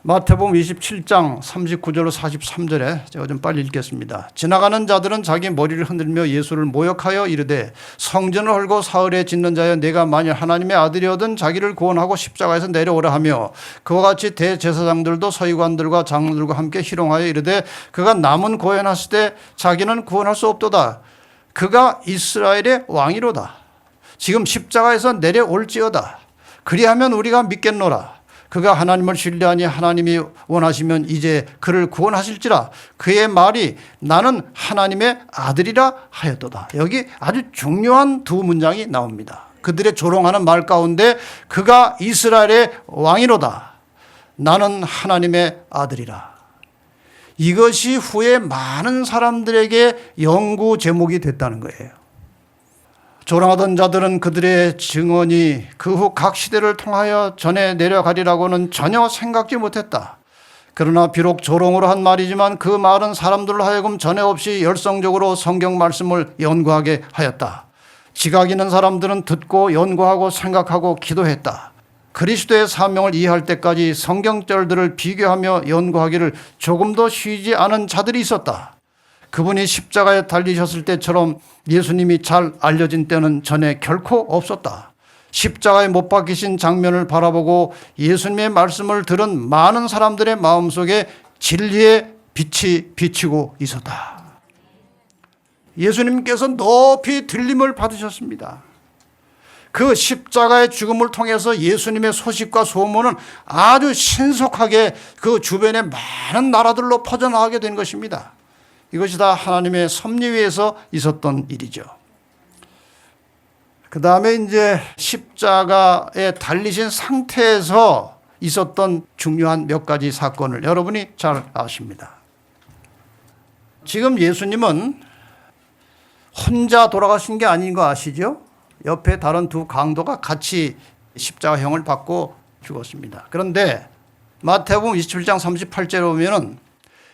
마태복음 27장 39절로 43절에 제가 좀 빨리 읽겠습니다. 지나가는 자들은 자기 머리를 흔들며 예수를 모욕하여 이르되 성전을 헐고 사흘에 짓는 자여 내가 만일 하나님의 아들이어든 자기를 구원하고 십자가에서 내려오라 하며 그와 같이 대제사장들도 서기관들과 장로들과 함께 희롱하여 이르되 그가 남은 고연하실 때 자기는 구원할 수 없도다. 그가 이스라엘의 왕이로다. 지금 십자가에서 내려올지어다. 그리하면 우리가 믿겠노라. 그가 하나님을 신뢰하니 하나님이 원하시면 이제 그를 구원하실지라. 그의 말이 나는 하나님의 아들이라 하였도다. 여기 아주 중요한 두 문장이 나옵니다. 그들의 조롱하는 말 가운데 그가 이스라엘의 왕이로다. 나는 하나님의 아들이라. 이것이 후에 많은 사람들에게 연구 제목이 됐다는 거예요. 조롱하던 자들은 그들의 증언이 그 후 각 시대를 통하여 전해 내려가리라고는 전혀 생각지 못했다. 그러나 비록 조롱으로 한 말이지만 그 말은 사람들로 하여금 전에 없이 열성적으로 성경 말씀을 연구하게 하였다. 지각 있는 사람들은 듣고 연구하고 생각하고 기도했다. 그리스도의 사명을 이해할 때까지 성경절들을 비교하며 연구하기를 조금도 쉬지 않은 자들이 있었다. 그분이 십자가에 달리셨을 때처럼 예수님이 잘 알려진 때는 전에 결코 없었다. 십자가에 못 박히신 장면을 바라보고 예수님의 말씀을 들은 많은 사람들의 마음속에 진리의 빛이 비치고 있었다. 예수님께서 높이 들림을 받으셨습니다. 그 십자가의 죽음을 통해서 예수님의 소식과 소문은 아주 신속하게 그 주변의 많은 나라들로 퍼져나가게 된 것입니다. 이것이 다 하나님의 섭리위에서 있었던 일이죠. 그 다음에 이제 십자가에 달리신 상태에서 있었던 중요한 몇 가지 사건을 여러분이 잘 아십니다. 지금 예수님은 혼자 돌아가신 게 아닌 거 아시죠? 옆에 다른 두 강도가 같이 십자가형을 받고 죽었습니다. 그런데 마태복음 27장 38절에 보면은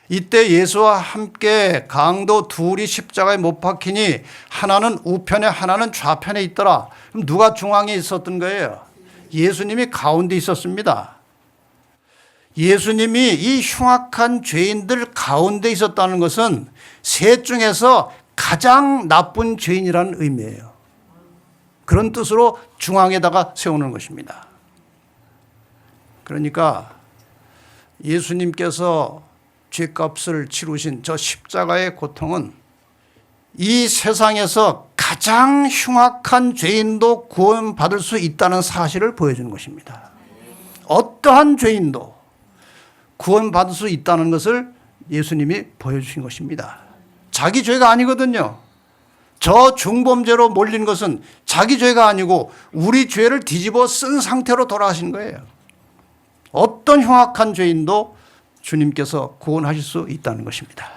이때 예수와 함께 강도 둘이 십자가에 못 박히니 하나는 우편에 하나는 좌편에 있더라. 그럼 누가 중앙에 있었던 거예요? 예수님이 가운데 있었습니다. 예수님이 이 흉악한 죄인들 가운데 있었다는 것은 셋 중에서 가장 나쁜 죄인이라는 의미예요. 그런 뜻으로 중앙에다가 세우는 것입니다. 그러니까 예수님께서 죄값을 치르신 저 십자가의 고통은 이 세상에서 가장 흉악한 죄인도 구원받을 수 있다는 사실을 보여주는 것입니다. 어떠한 죄인도 구원받을 수 있다는 것을 예수님이 보여주신 것입니다. 자기 죄가 아니거든요. 저 중범죄로 몰린 것은 자기 죄가 아니고 우리 죄를 뒤집어 쓴 상태로 돌아가신 거예요. 어떤 흉악한 죄인도 주님께서 구원하실 수 있다는 것입니다.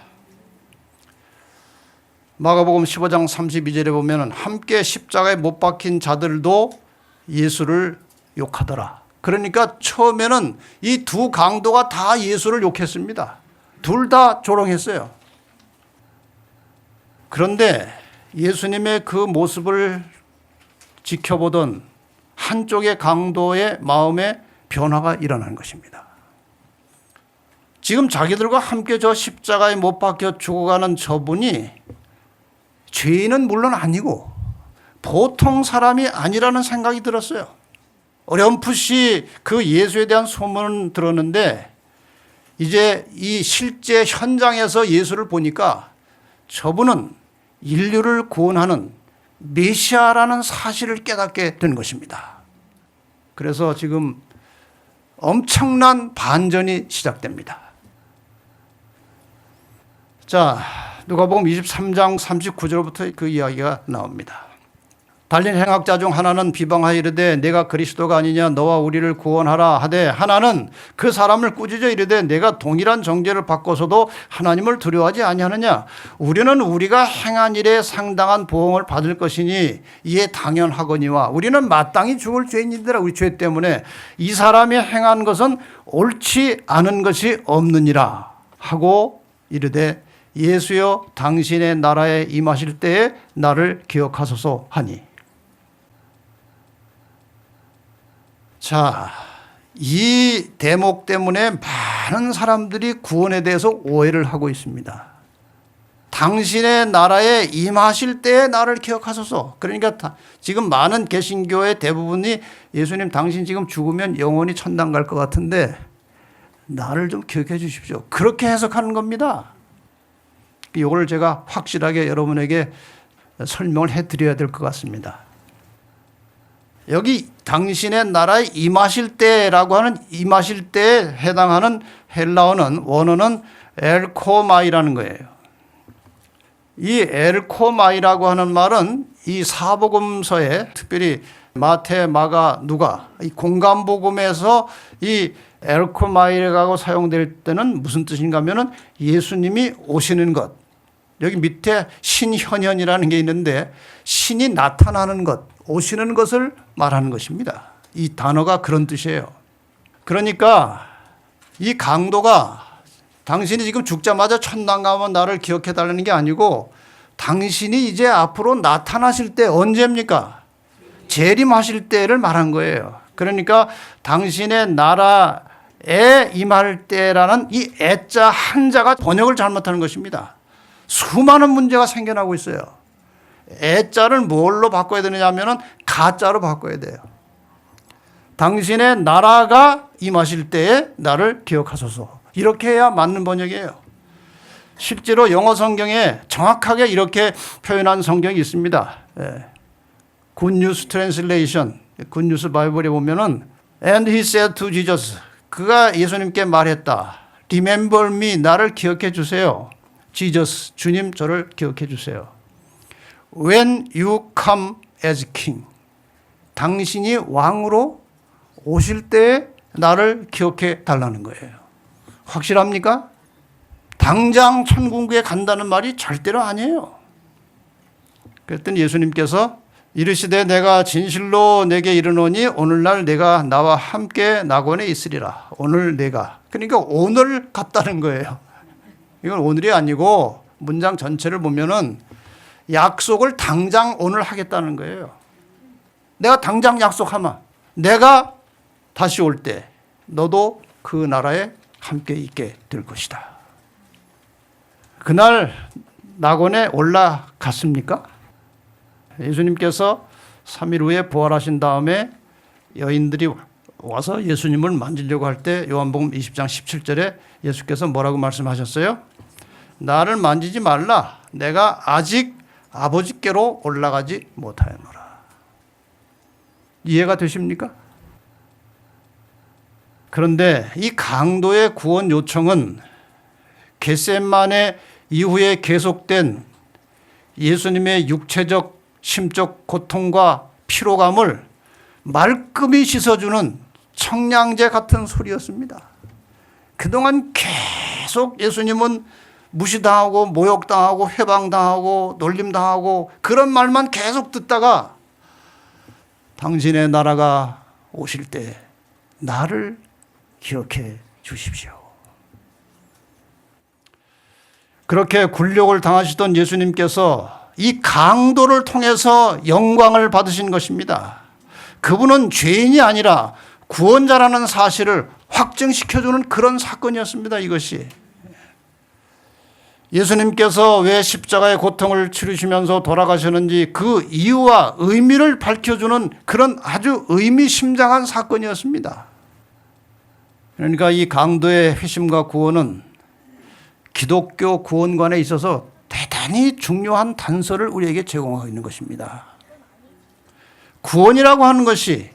마가복음 15장 32절에 보면 함께 십자가에 못 박힌 자들도 예수를 욕하더라. 그러니까 처음에는 이 두 강도가 다 예수를 욕했습니다. 둘 다 조롱했어요. 그런데 예수님의 그 모습을 지켜보던 한쪽의 강도의 마음에 변화가 일어난 것입니다. 지금 자기들과 함께 저 십자가에 못 박혀 죽어가는 저분이 죄인은 물론 아니고 보통 사람이 아니라는 생각이 들었어요. 어렴풋이 그 예수에 대한 소문은 들었는데 이제 이 실제 현장에서 예수를 보니까 저분은 인류를 구원하는 메시아라는 사실을 깨닫게 된 것입니다. 그래서 지금 엄청난 반전이 시작됩니다. 자, 누가복음 23장 39절부터 그 이야기가 나옵니다. 달린 행악자 중 하나는 비방하여 이르되 내가 그리스도가 아니냐 너와 우리를 구원하라 하되 하나는 그 사람을 꾸짖어 이르되 내가 동일한 정죄를 받고서도 하나님을 두려워하지 아니하느냐 우리는 우리가 행한 일에 상당한 보응을 받을 것이니 이에 당연하거니와 우리는 마땅히 죽을 죄인이더라. 우리 죄 때문에 이 사람이 행한 것은 옳지 않은 것이 없느니라 하고 이르되 예수여 당신의 나라에 임하실 때에 나를 기억하소서 하니. 자, 이 대목 때문에 많은 사람들이 구원에 대해서 오해를 하고 있습니다. 당신의 나라에 임하실 때에 나를 기억하소서. 그러니까 지금 많은 개신교의 대부분이 예수님 당신 지금 죽으면 영원히 천당 갈 것 같은데 나를 좀 기억해 주십시오. 그렇게 해석하는 겁니다. 이걸 제가 확실하게 여러분에게 설명을 해드려야 될 것 같습니다. 여기 당신의 나라에 임하실 때라고 하는 임하실 때에 해당하는 헬라어는 원어는 엘코마이라는 거예요. 이 엘코마이라고 하는 말은 이 사복음서에 특별히 마태, 마가, 누가 이 공간복음에서 이 엘코마이라고 사용될 때는 무슨 뜻인가 하면은 예수님이 오시는 것. 여기 밑에 신현현이라는 게 있는데 신이 나타나는 것, 오시는 것을 말하는 것입니다. 이 단어가 그런 뜻이에요. 그러니까 이 강도가 당신이 지금 죽자마자 천당 가면 나를 기억해 달라는 게 아니고 당신이 이제 앞으로 나타나실 때 언제입니까? 재림하실 때를 말한 거예요. 그러니까 당신의 나라에 임할 때라는 이 애자 한자가 번역을 잘못하는 것입니다. 수많은 문제가 생겨나고 있어요. 애자를 뭘로 바꿔야 되느냐 하면 가자로 바꿔야 돼요. 당신의 나라가 임하실 때에 나를 기억하소서. 이렇게 해야 맞는 번역이에요. 실제로 영어 성경에 정확하게 이렇게 표현한 성경이 있습니다. 굿뉴스 트랜슬레이션, 굿뉴스 바이블에 보면은 And he said to Jesus, 그가 예수님께 말했다. Remember me, 나를 기억해 주세요. Jesus, 주님 저를 기억해 주세요. When you come as king, 당신이 왕으로 오실 때 나를 기억해 달라는 거예요. 확실합니까? 당장 천국에 간다는 말이 절대로 아니에요. 그랬더니 예수님께서 이르시되 내가 진실로 내게 이르노니 오늘날 내가 나와 함께 낙원에 있으리라. 오늘 내가. 그러니까 오늘 갔다는 거예요. 이건 오늘이 아니고 문장 전체를 보면은 약속을 당장 오늘 하겠다는 거예요. 내가 당장 약속하면 내가 다시 올 때 너도 그 나라에 함께 있게 될 것이다. 그날 낙원에 올라갔습니까? 예수님께서 3일 후에 부활하신 다음에 여인들이 와서 예수님을 만지려고 할 때 요한복음 20장 17절에 예수께서 뭐라고 말씀하셨어요? 나를 만지지 말라. 내가 아직 아버지께로 올라가지 못하였노라. 이해가 되십니까? 그런데 이 강도의 구원 요청은 겟세마네 이후에 계속된 예수님의 육체적, 심적 고통과 피로감을 말끔히 씻어주는 청량제 같은 소리였습니다. 그동안 계속 예수님은 무시당하고 모욕당하고 회방당하고 놀림당하고 그런 말만 계속 듣다가 당신의 나라가 오실 때 나를 기억해 주십시오. 그렇게 굴욕을 당하시던 예수님께서 이 강도를 통해서 영광을 받으신 것입니다. 그분은 죄인이 아니라 구원자라는 사실을 확증시켜주는 그런 사건이었습니다. 이것이. 예수님께서 왜 십자가의 고통을 치르시면서 돌아가셨는지 그 이유와 의미를 밝혀주는 그런 아주 의미심장한 사건이었습니다. 그러니까 이 강도의 회심과 구원은 기독교 구원관에 있어서 대단히 중요한 단서를 우리에게 제공하고 있는 것입니다. 구원이라고 하는 것이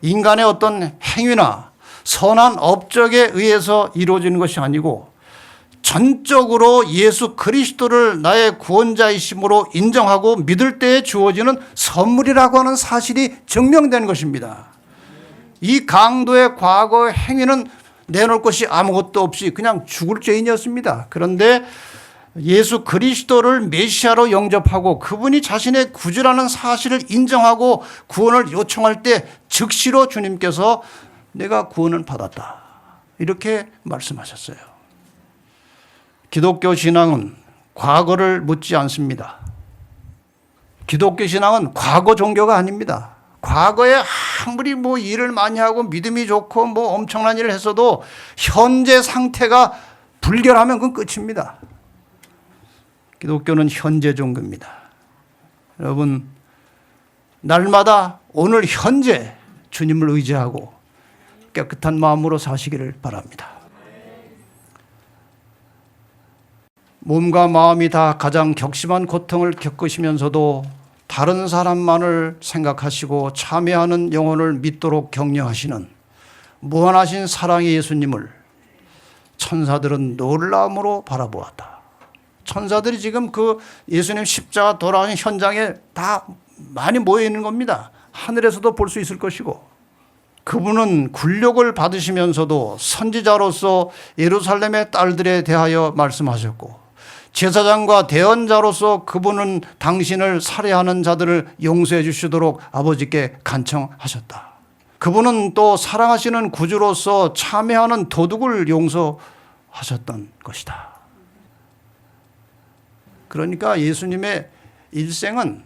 인간의 어떤 행위나 선한 업적에 의해서 이루어지는 것이 아니고 전적으로 예수 그리스도를 나의 구원자이심으로 인정하고 믿을 때에 주어지는 선물이라고 하는 사실이 증명되는 것입니다. 이 강도의 과거 행위는 내놓을 것이 아무것도 없이 그냥 죽을 죄인이었습니다. 그런데 예수 그리스도를 메시아로 영접하고 그분이 자신의 구주라는 사실을 인정하고 구원을 요청할 때 즉시로 주님께서 내가 구원을 받았다. 이렇게 말씀하셨어요. 기독교 신앙은 과거를 묻지 않습니다. 기독교 신앙은 과거 종교가 아닙니다. 과거에 아무리 일을 많이 하고 믿음이 좋고 엄청난 일을 했어도 현재 상태가 불결하면 그건 끝입니다. 기독교는 현재 종교입니다. 여러분, 날마다 오늘 현재 주님을 의지하고 깨끗한 마음으로 사시기를 바랍니다. 몸과 마음이 다 가장 격심한 고통을 겪으시면서도 다른 사람만을 생각하시고 참여하는 영혼을 믿도록 격려하시는 무한하신 사랑의 예수님을 천사들은 놀라움으로 바라보았다. 천사들이 지금 그 예수님 십자가 돌아가신 현장에 다 많이 모여 있는 겁니다. 하늘에서도 볼 수 있을 것이고, 그분은 굴욕을 받으시면서도 선지자로서 예루살렘의 딸들에 대하여 말씀하셨고, 제사장과 대언자로서 그분은 당신을 살해하는 자들을 용서해 주시도록 아버지께 간청하셨다. 그분은 또 사랑하시는 구주로서 참회하는 도둑을 용서하셨던 것이다. 그러니까 예수님의 일생은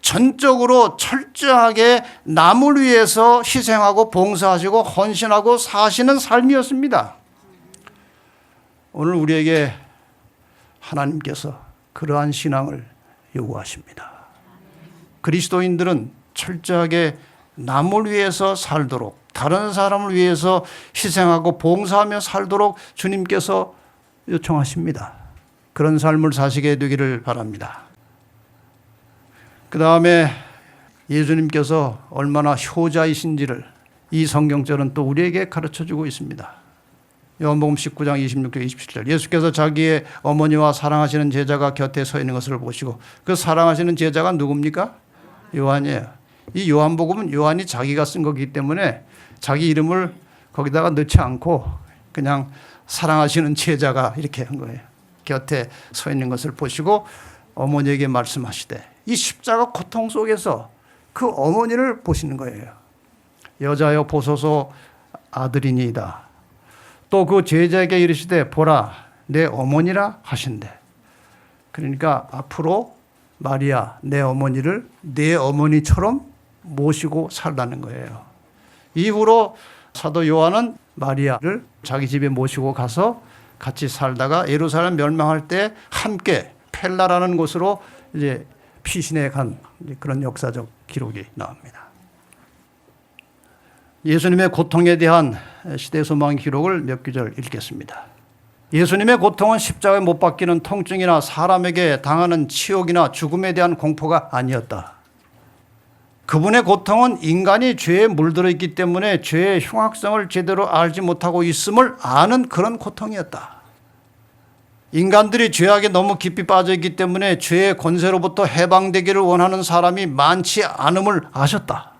전적으로 철저하게 남을 위해서 희생하고 봉사하시고 헌신하고 사시는 삶이었습니다. 오늘 우리에게 하나님께서 그러한 신앙을 요구하십니다. 그리스도인들은 철저하게 남을 위해서 살도록, 다른 사람을 위해서 희생하고 봉사하며 살도록 주님께서 요청하십니다. 그런 삶을 사시게 되기를 바랍니다. 그 다음에 예수님께서 얼마나 효자이신지를 이 성경절은 또 우리에게 가르쳐주고 있습니다. 요한복음 19장 26절 27절, 예수께서 자기의 어머니와 사랑하시는 제자가 곁에 서 있는 것을 보시고, 그 사랑하시는 제자가 누굽니까? 요한이에요. 이 요한복음은 요한이 자기가 쓴 거기 때문에 자기 이름을 거기다가 넣지 않고 그냥 사랑하시는 제자가 이렇게 한 거예요. 곁에 서 있는 것을 보시고 어머니에게 말씀하시되, 이 십자가 고통 속에서 그 어머니를 보시는 거예요. 여자여 보소서 아들이니이다. 또 그 제자에게 이르시되 보라 내 어머니라 하신대. 그러니까 앞으로 마리아 내 어머니를 내 어머니처럼 모시고 살라는 거예요. 이후로 사도 요한은 마리아를 자기 집에 모시고 가서 같이 살다가 예루살렘 멸망할 때 함께 펠라라는 곳으로 이제 피신해 간 그런 역사적 기록이 나옵니다. 예수님의 고통에 대한 시대 소망 기록을 몇 구절 읽겠습니다. 예수님의 고통은 십자가에 못 박히는 통증이나 사람에게 당하는 치욕이나 죽음에 대한 공포가 아니었다. 그분의 고통은 인간이 죄에 물들어 있기 때문에 죄의 흉악성을 제대로 알지 못하고 있음을 아는 그런 고통이었다. 인간들이 죄악에 너무 깊이 빠져 있기 때문에 죄의 권세로부터 해방되기를 원하는 사람이 많지 않음을 아셨다.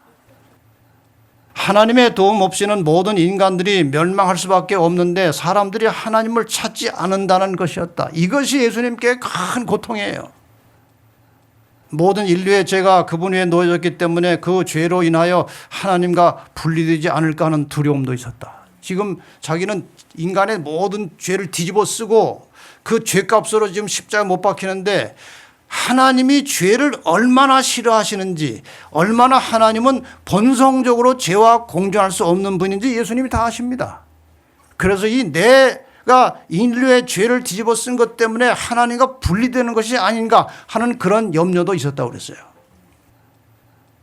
하나님의 도움 없이는 모든 인간들이 멸망할 수밖에 없는데 사람들이 하나님을 찾지 않는다는 것이었다. 이것이 예수님께 큰 고통이에요. 모든 인류의 죄가 그분 위에 놓여졌기 때문에 그 죄로 인하여 하나님과 분리되지 않을까 하는 두려움도 있었다. 지금 자기는 인간의 모든 죄를 뒤집어 쓰고 그 죄값으로 지금 십자가에 못 박히는데 하나님이 죄를 얼마나 싫어하시는지, 얼마나 하나님은 본성적으로 죄와 공존할 수 없는 분인지 예수님이 다 아십니다. 그래서 이 내가 인류의 죄를 뒤집어 쓴 것 때문에 하나님과 분리되는 것이 아닌가 하는 그런 염려도 있었다고 그랬어요.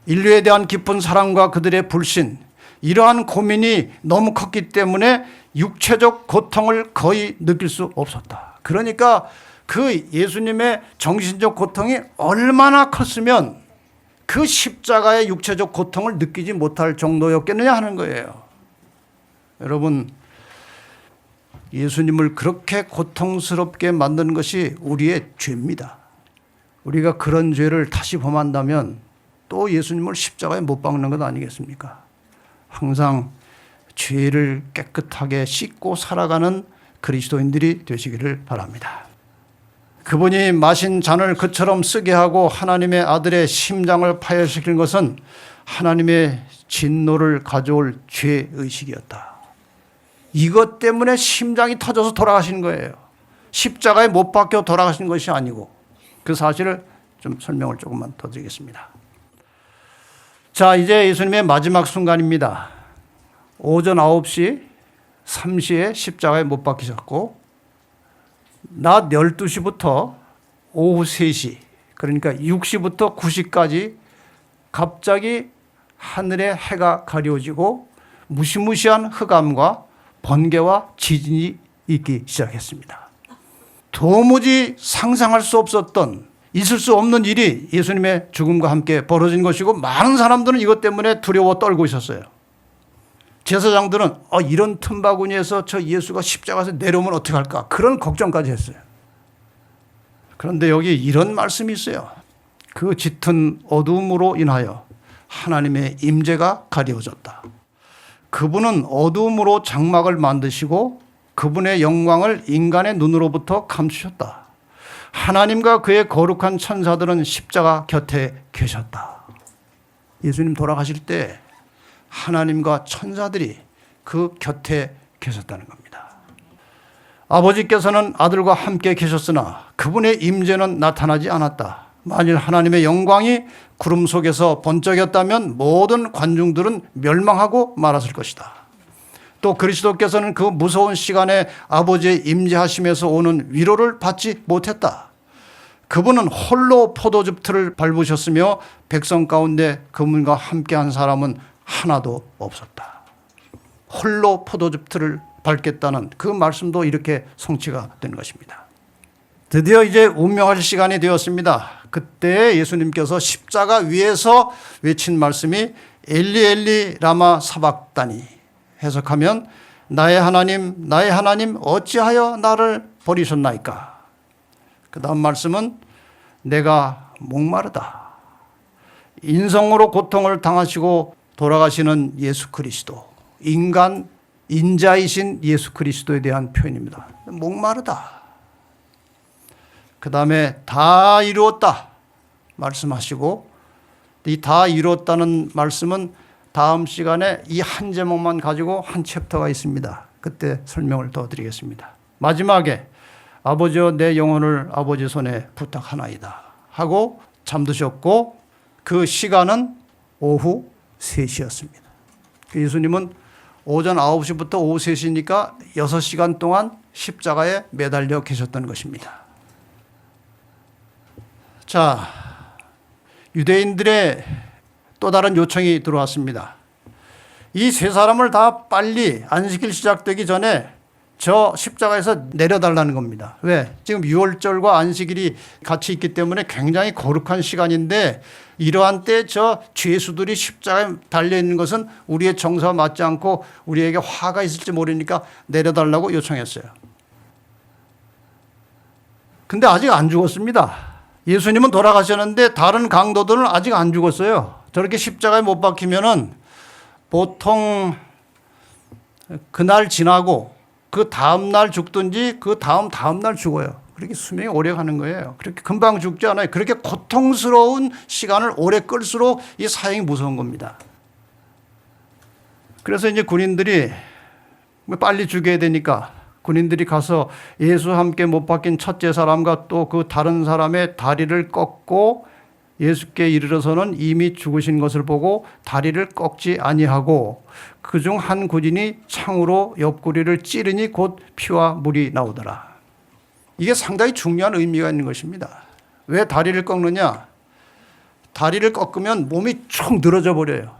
인류에 대한 깊은 사랑과 그들의 불신, 이러한 고민이 너무 컸기 때문에 육체적 고통을 거의 느낄 수 없었다. 그러니까 그 예수님의 정신적 고통이 얼마나 컸으면 그 십자가의 육체적 고통을 느끼지 못할 정도였겠느냐 하는 거예요. 여러분, 예수님을 그렇게 고통스럽게 만드는 것이 우리의 죄입니다. 우리가 그런 죄를 다시 범한다면 또 예수님을 십자가에 못 박는 것 아니겠습니까? 항상 죄를 깨끗하게 씻고 살아가는 그리스도인들이 되시기를 바랍니다. 그분이 마신 잔을 그처럼 쓰게 하고 하나님의 아들의 심장을 파열시킨 것은 하나님의 진노를 가져올 죄의식이었다. 이것 때문에 심장이 터져서 돌아가시는 거예요. 십자가에 못 박혀 돌아가시는 것이 아니고, 그 사실을 좀 설명을 조금만 더 드리겠습니다. 자, 이제 예수님의 마지막 순간입니다. 오전 9시 3시에 십자가에 못 박히셨고 낮 12시부터 오후 3시, 그러니까 6시부터 9시까지 갑자기 하늘에 해가 가려지고 무시무시한 흑암과 번개와 지진이 있기 시작했습니다. 도무지 상상할 수 없었던, 있을 수 없는 일이 예수님의 죽음과 함께 벌어진 것이고 많은 사람들은 이것 때문에 두려워 떨고 있었어요. 제사장들은 이런 틈바구니에서 저 예수가 십자가에서 내려오면 어떻게 할까, 그런 걱정까지 했어요. 그런데 여기 이런 말씀이 있어요. 그 짙은 어두움으로 인하여 하나님의 임재가 가려졌다. 그분은 어두움으로 장막을 만드시고 그분의 영광을 인간의 눈으로부터 감추셨다. 하나님과 그의 거룩한 천사들은 십자가 곁에 계셨다. 예수님 돌아가실 때 하나님과 천사들이 그 곁에 계셨다는 겁니다. 아버지께서는 아들과 함께 계셨으나 그분의 임재는 나타나지 않았다. 만일 하나님의 영광이 구름 속에서 번쩍였다면 모든 관중들은 멸망하고 말았을 것이다. 또 그리스도께서는 그 무서운 시간에 아버지의 임재하심에서 오는 위로를 받지 못했다. 그분은 홀로 포도즙 틀을 밟으셨으며 백성 가운데 그분과 함께한 사람은 하나도 없었다. 홀로 포도즙 틀을 밟겠다는 그 말씀도 이렇게 성취가 된 것입니다. 드디어 이제 운명할 시간이 되었습니다. 그때 예수님께서 십자가 위에서 외친 말씀이 엘리 엘리 라마 사박다니, 해석하면 나의 하나님 어찌하여 나를 버리셨나이까. 그 다음 말씀은 내가 목마르다. 인성으로 고통을 당하시고 돌아가시는 예수 그리스도, 인자이신 예수 그리스도에 대한 표현입니다. 목마르다. 그 다음에 다 이루었다 말씀하시고, 이 다 이루었다는 말씀은 다음 시간에 이 한 제목만 가지고 한 챕터가 있습니다. 그때 설명을 더 드리겠습니다. 마지막에 아버지여 내 영혼을 아버지 손에 부탁하나이다 하고 잠드셨고, 그 시간은 오후 3시였습니다. 예수님은 오전 9시부터 오후 3시니까 6시간 동안 십자가에 매달려 계셨던 것입니다. 자, 유대인들의 또 다른 요청이 들어왔습니다. 이 세 사람을 다 빨리 안식일 시작되기 전에 저 십자가에서 내려달라는 겁니다. 왜? 지금 유월절과 안식일이 같이 있기 때문에 굉장히 거룩한 시간인데, 이러한 때 저 죄수들이 십자가에 달려있는 것은 우리의 정서와 맞지 않고 우리에게 화가 있을지 모르니까 내려달라고 요청했어요. 근데 아직 안 죽었습니다. 예수님은 돌아가셨는데 다른 강도들은 아직 안 죽었어요. 저렇게 십자가에 못 박히면은 보통 그날 지나고 그 다음 날 죽든지 그 다음 날 죽어요. 그렇게 수명이 오래 가는 거예요. 그렇게 금방 죽지 않아요. 그렇게 고통스러운 시간을 오래 끌수록 이 사형이 무서운 겁니다. 그래서 이제 군인들이 빨리 죽여야 되니까 군인들이 가서 예수와 함께 못 박힌 첫째 사람과 또 그 다른 사람의 다리를 꺾고 예수께 이르러서는 이미 죽으신 것을 보고 다리를 꺾지 아니하고 그중 한 군인이 창으로 옆구리를 찌르니 곧 피와 물이 나오더라. 이게 상당히 중요한 의미가 있는 것입니다. 왜 다리를 꺾느냐? 다리를 꺾으면 몸이 쭉 늘어져 버려요.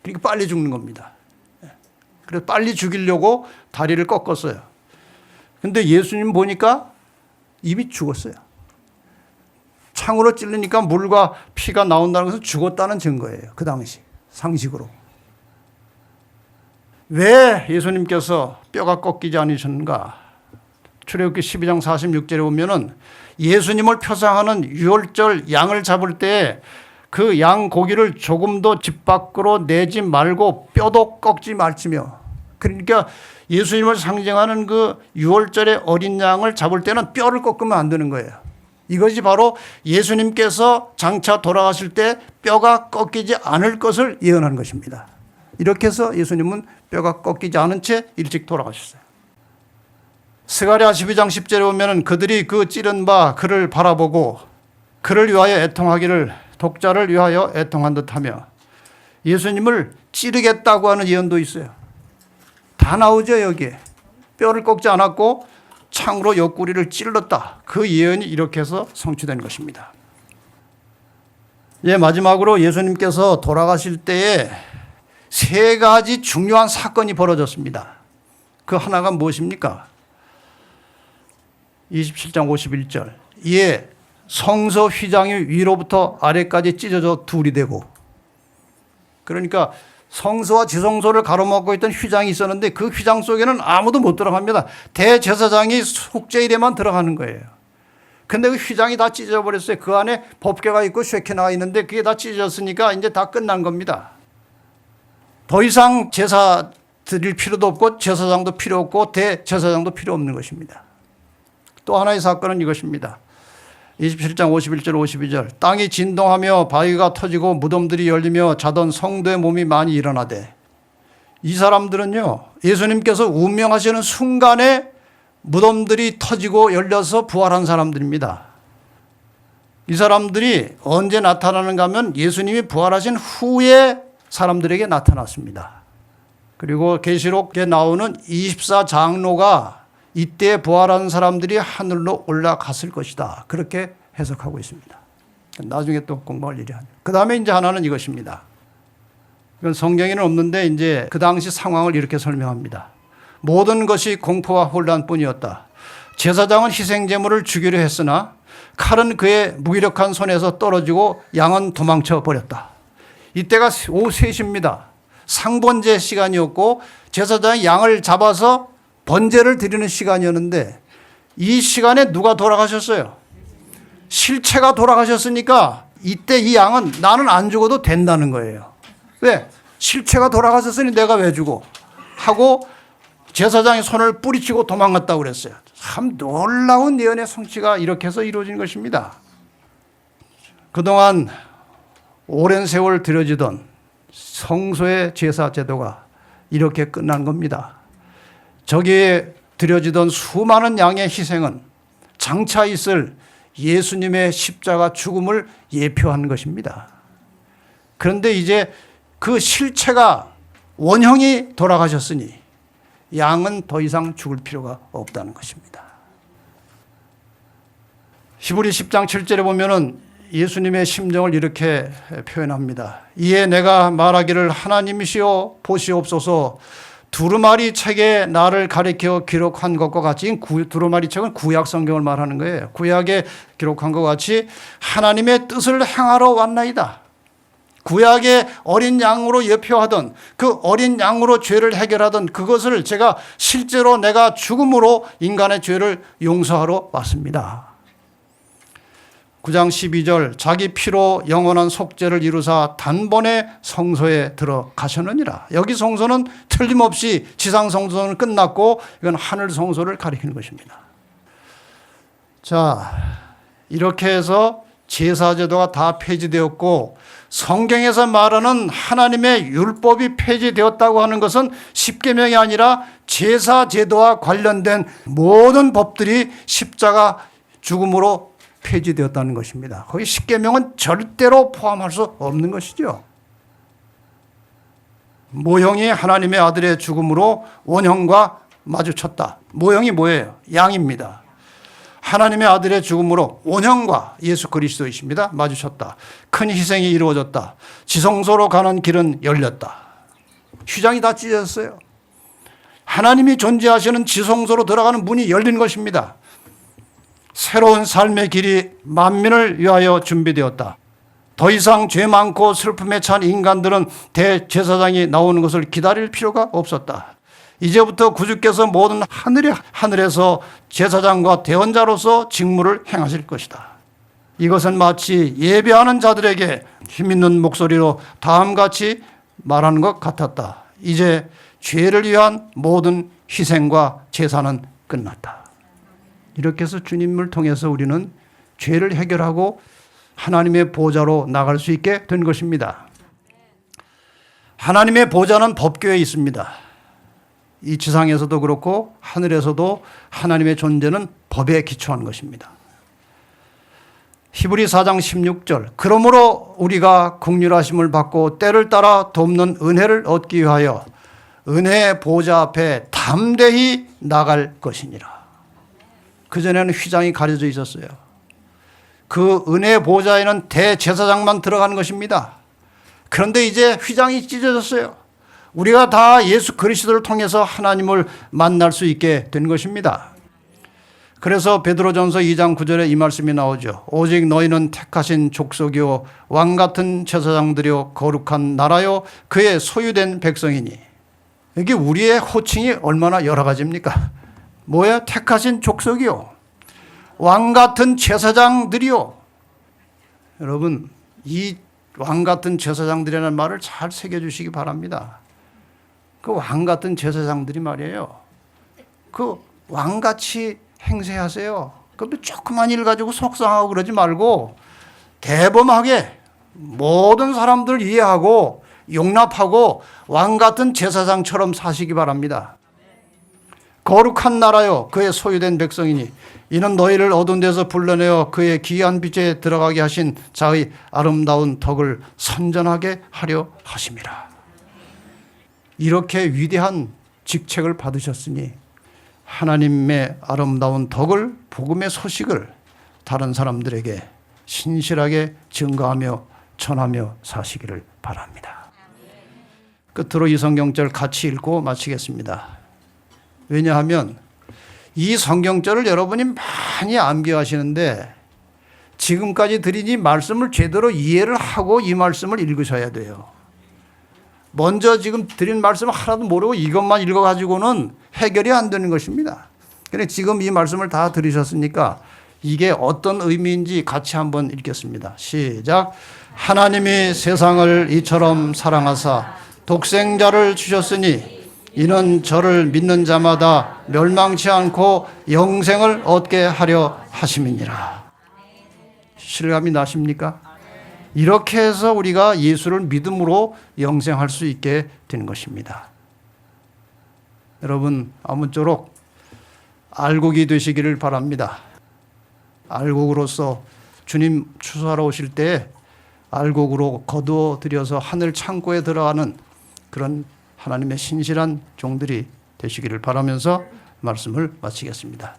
그러니까 빨리 죽는 겁니다. 그래서 빨리 죽이려고 다리를 꺾었어요. 근데 예수님 보니까 이미 죽었어요. 창으로 찔르니까 물과 피가 나온다는 것은 죽었다는 증거예요. 그 당시 상식으로. 왜 예수님께서 뼈가 꺾이지 않으셨는가? 출애굽기 12장 46절에 보면은 예수님을 표상하는 유월절 양을 잡을 때 그 양 고기를 조금도 집 밖으로 내지 말고 뼈도 꺾지 말지며, 그러니까 예수님을 상징하는 그 유월절의 어린 양을 잡을 때는 뼈를 꺾으면 안 되는 거예요. 이것이 바로 예수님께서 장차 돌아가실 때 뼈가 꺾이지 않을 것을 예언한 것입니다. 이렇게 해서 예수님은 뼈가 꺾이지 않은 채 일찍 돌아가셨어요. 스가랴 12장 10절에 보면 그들이 그 찌른 바 그를 바라보고 그를 위하여 애통하기를 독자를 위하여 애통한 듯하며, 예수님을 찌르겠다고 하는 예언도 있어요. 다 나오죠. 여기에 뼈를 꺾지 않았고 창으로 옆구리를 찔렀다. 그 예언이 이렇게 해서 성취된 것입니다. 마지막으로 예수님께서 돌아가실 때에 세 가지 중요한 사건이 벌어졌습니다. 그 하나가 무엇입니까? 27장 51절. 이에 성서 휘장이 위로부터 아래까지 찢어져 둘이 되고, 그러니까 성소와 지성소를 가로막고 있던 휘장이 있었는데 그 휘장 속에는 아무도 못 들어갑니다. 대제사장이 속죄일에만 들어가는 거예요. 근데 그 휘장이 다 찢어져 버렸어요. 그 안에 법궤가 있고 쉐케나가 있는데 그게 다 찢어졌으니까 이제 다 끝난 겁니다. 더 이상 제사 드릴 필요도 없고 제사장도 필요 없고 대제사장도 필요 없는 것입니다. 또 하나의 사건은 이것입니다. 27장 51절 52절. 땅이 진동하며 바위가 터지고 무덤들이 열리며 자던 성도의 몸이 많이 일어나되, 이 사람들은요 예수님께서 운명하시는 순간에 무덤들이 터지고 열려서 부활한 사람들입니다. 이 사람들이 언제 나타나는가 하면 예수님이 부활하신 후에 사람들에게 나타났습니다. 그리고 계시록에 나오는 24장로가 이때 부활한 사람들이 하늘로 올라갔을 것이다. 그렇게 해석하고 있습니다. 나중에 또 공부할 일이 아니에요. 그 다음에 이제 하나는 이것입니다. 이건 성경에는 없는데 이제 그 당시 상황을 이렇게 설명합니다. 모든 것이 공포와 혼란뿐이었다. 제사장은 희생제물을 주기로 했으나 칼은 그의 무기력한 손에서 떨어지고 양은 도망쳐 버렸다. 이때가 오후 3시입니다. 상번제 시간이었고 제사장이 양을 잡아서 번제를 드리는 시간이었는데 이 시간에 누가 돌아가셨어요? 실체가 돌아가셨으니까 이때 이 양은 나는 안 죽어도 된다는 거예요. 왜? 실체가 돌아가셨으니 내가 왜 죽어? 하고 제사장이 손을 뿌리치고 도망갔다고 그랬어요. 참 놀라운 예언의 성취가 이렇게 해서 이루어진 것입니다. 그동안 오랜 세월 드려지던 성소의 제사 제도가 이렇게 끝난 겁니다. 저기에 드려지던 수많은 양의 희생은 장차 있을 예수님의 십자가 죽음을 예표하는 것입니다. 그런데 이제 그 실체가 원형이 돌아가셨으니 양은 더 이상 죽을 필요가 없다는 것입니다. 히브리 10장 7절에 보면은 예수님의 심정을 이렇게 표현합니다. 이에 내가 말하기를 하나님이시여 보시옵소서, 두루마리 책에 나를 가리켜 기록한 것과 같이, 두루마리 책은 구약 성경을 말하는 거예요. 구약에 기록한 것 같이 하나님의 뜻을 행하러 왔나이다. 구약의 어린 양으로 예표하던 그 어린 양으로 죄를 해결하던 그것을 제가 실제로 내가 죽음으로 인간의 죄를 용서하러 왔습니다. 9장 12절 자기 피로 영원한 속죄를 이루사 단번에 성소에 들어가셨느니라. 여기 성소는 틀림없이 지상 성소는 끝났고 이건 하늘 성소를 가리키는 것입니다. 자, 이렇게 해서 제사제도가 다 폐지되었고 성경에서 말하는 하나님의 율법이 폐지되었다고 하는 것은 십계명이 아니라 제사제도와 관련된 모든 법들이 십자가 죽음으로 폐지되었다는 것입니다. 거기 십계명은 절대로 포함할 수 없는 것이죠. 모형이 하나님의 아들의 죽음으로 원형과 마주쳤다. 모형이 뭐예요? 양입니다. 하나님의 아들의 죽음으로 원형과 예수 그리스도이십니다. 마주쳤다. 큰 희생이 이루어졌다. 지성소로 가는 길은 열렸다. 휘장이 다 찢어졌어요. 하나님이 존재하시는 지성소로 들어가는 문이 열린 것입니다. 새로운 삶의 길이 만민을 위하여 준비되었다. 더 이상 죄 많고 슬픔에 찬 인간들은 대제사장이 나오는 것을 기다릴 필요가 없었다. 이제부터 구주께서 모든 하늘에서 제사장과 대언자로서 직무를 행하실 것이다. 이것은 마치 예배하는 자들에게 힘있는 목소리로 다음같이 말하는 것 같았다. 이제 죄를 위한 모든 희생과 제사는 끝났다. 이렇게 해서 주님을 통해서 우리는 죄를 해결하고 하나님의 보좌로 나갈 수 있게 된 것입니다. 하나님의 보좌는 법궤에 있습니다. 이 지상에서도 그렇고 하늘에서도 하나님의 존재는 법에 기초한 것입니다. 히브리 4장 16절 그러므로 우리가 긍휼하심을 받고 때를 따라 돕는 은혜를 얻기 위하여 은혜의 보좌 앞에 담대히 나갈 것이니라. 그전에는 휘장이 가려져 있었어요. 그 은혜의 보좌에는 대제사장만 들어가는 것입니다. 그런데 이제 휘장이 찢어졌어요. 우리가 다 예수 그리스도를 통해서 하나님을 만날 수 있게 된 것입니다. 그래서 베드로전서 2장 9절에 이 말씀이 나오죠. 오직 너희는 택하신 족속이요 왕같은 제사장들이요 거룩한 나라요 그의 소유된 백성이니. 이게 우리의 호칭이 얼마나 여러 가지입니까? 뭐예요? 택하신 족속이요 왕같은 제사장들이요. 여러분 이 왕같은 제사장들이라는 말을 잘 새겨주시기 바랍니다. 그 왕같은 제사장들이 말이에요. 그 왕같이 행세하세요. 그런데 조그만 일 가지고 속상하고 그러지 말고 대범하게 모든 사람들을 이해하고 용납하고 왕같은 제사장처럼 사시기 바랍니다. 거룩한 나라요 그의 소유된 백성이니 이는 너희를 어두운 데서 불러내어 그의 귀한 빛에 들어가게 하신 자의 아름다운 덕을 선전하게 하려 하심이라. 이렇게 위대한 직책을 받으셨으니 하나님의 아름다운 덕을 복음의 소식을 다른 사람들에게 신실하게 증거하며 전하며 사시기를 바랍니다. 끝으로 이 성경절 같이 읽고 마치겠습니다. 왜냐하면 이 성경절을 여러분이 많이 암기하시는데 지금까지 드린 이 말씀을 제대로 이해를 하고 이 말씀을 읽으셔야 돼요. 먼저 지금 드린 말씀을 하나도 모르고 이것만 읽어가지고는 해결이 안 되는 것입니다. 그런데 지금 이 말씀을 다 들으셨으니까 이게 어떤 의미인지 같이 한번 읽겠습니다. 시작. 하나님이 세상을 이처럼 사랑하사 독생자를 주셨으니 이는 저를 믿는 자마다 멸망치 않고 영생을 얻게 하려 하심이니라. 실감이 나십니까? 이렇게 해서 우리가 예수를 믿음으로 영생할 수 있게 된 것입니다. 여러분 아무쪼록 알곡이 되시기를 바랍니다. 알곡으로서 주님 추수하러 오실 때 알곡으로 거두어 들여서 하늘 창고에 들어가는 그런 하나님의 신실한 종들이 되시기를 바라면서 말씀을 마치겠습니다.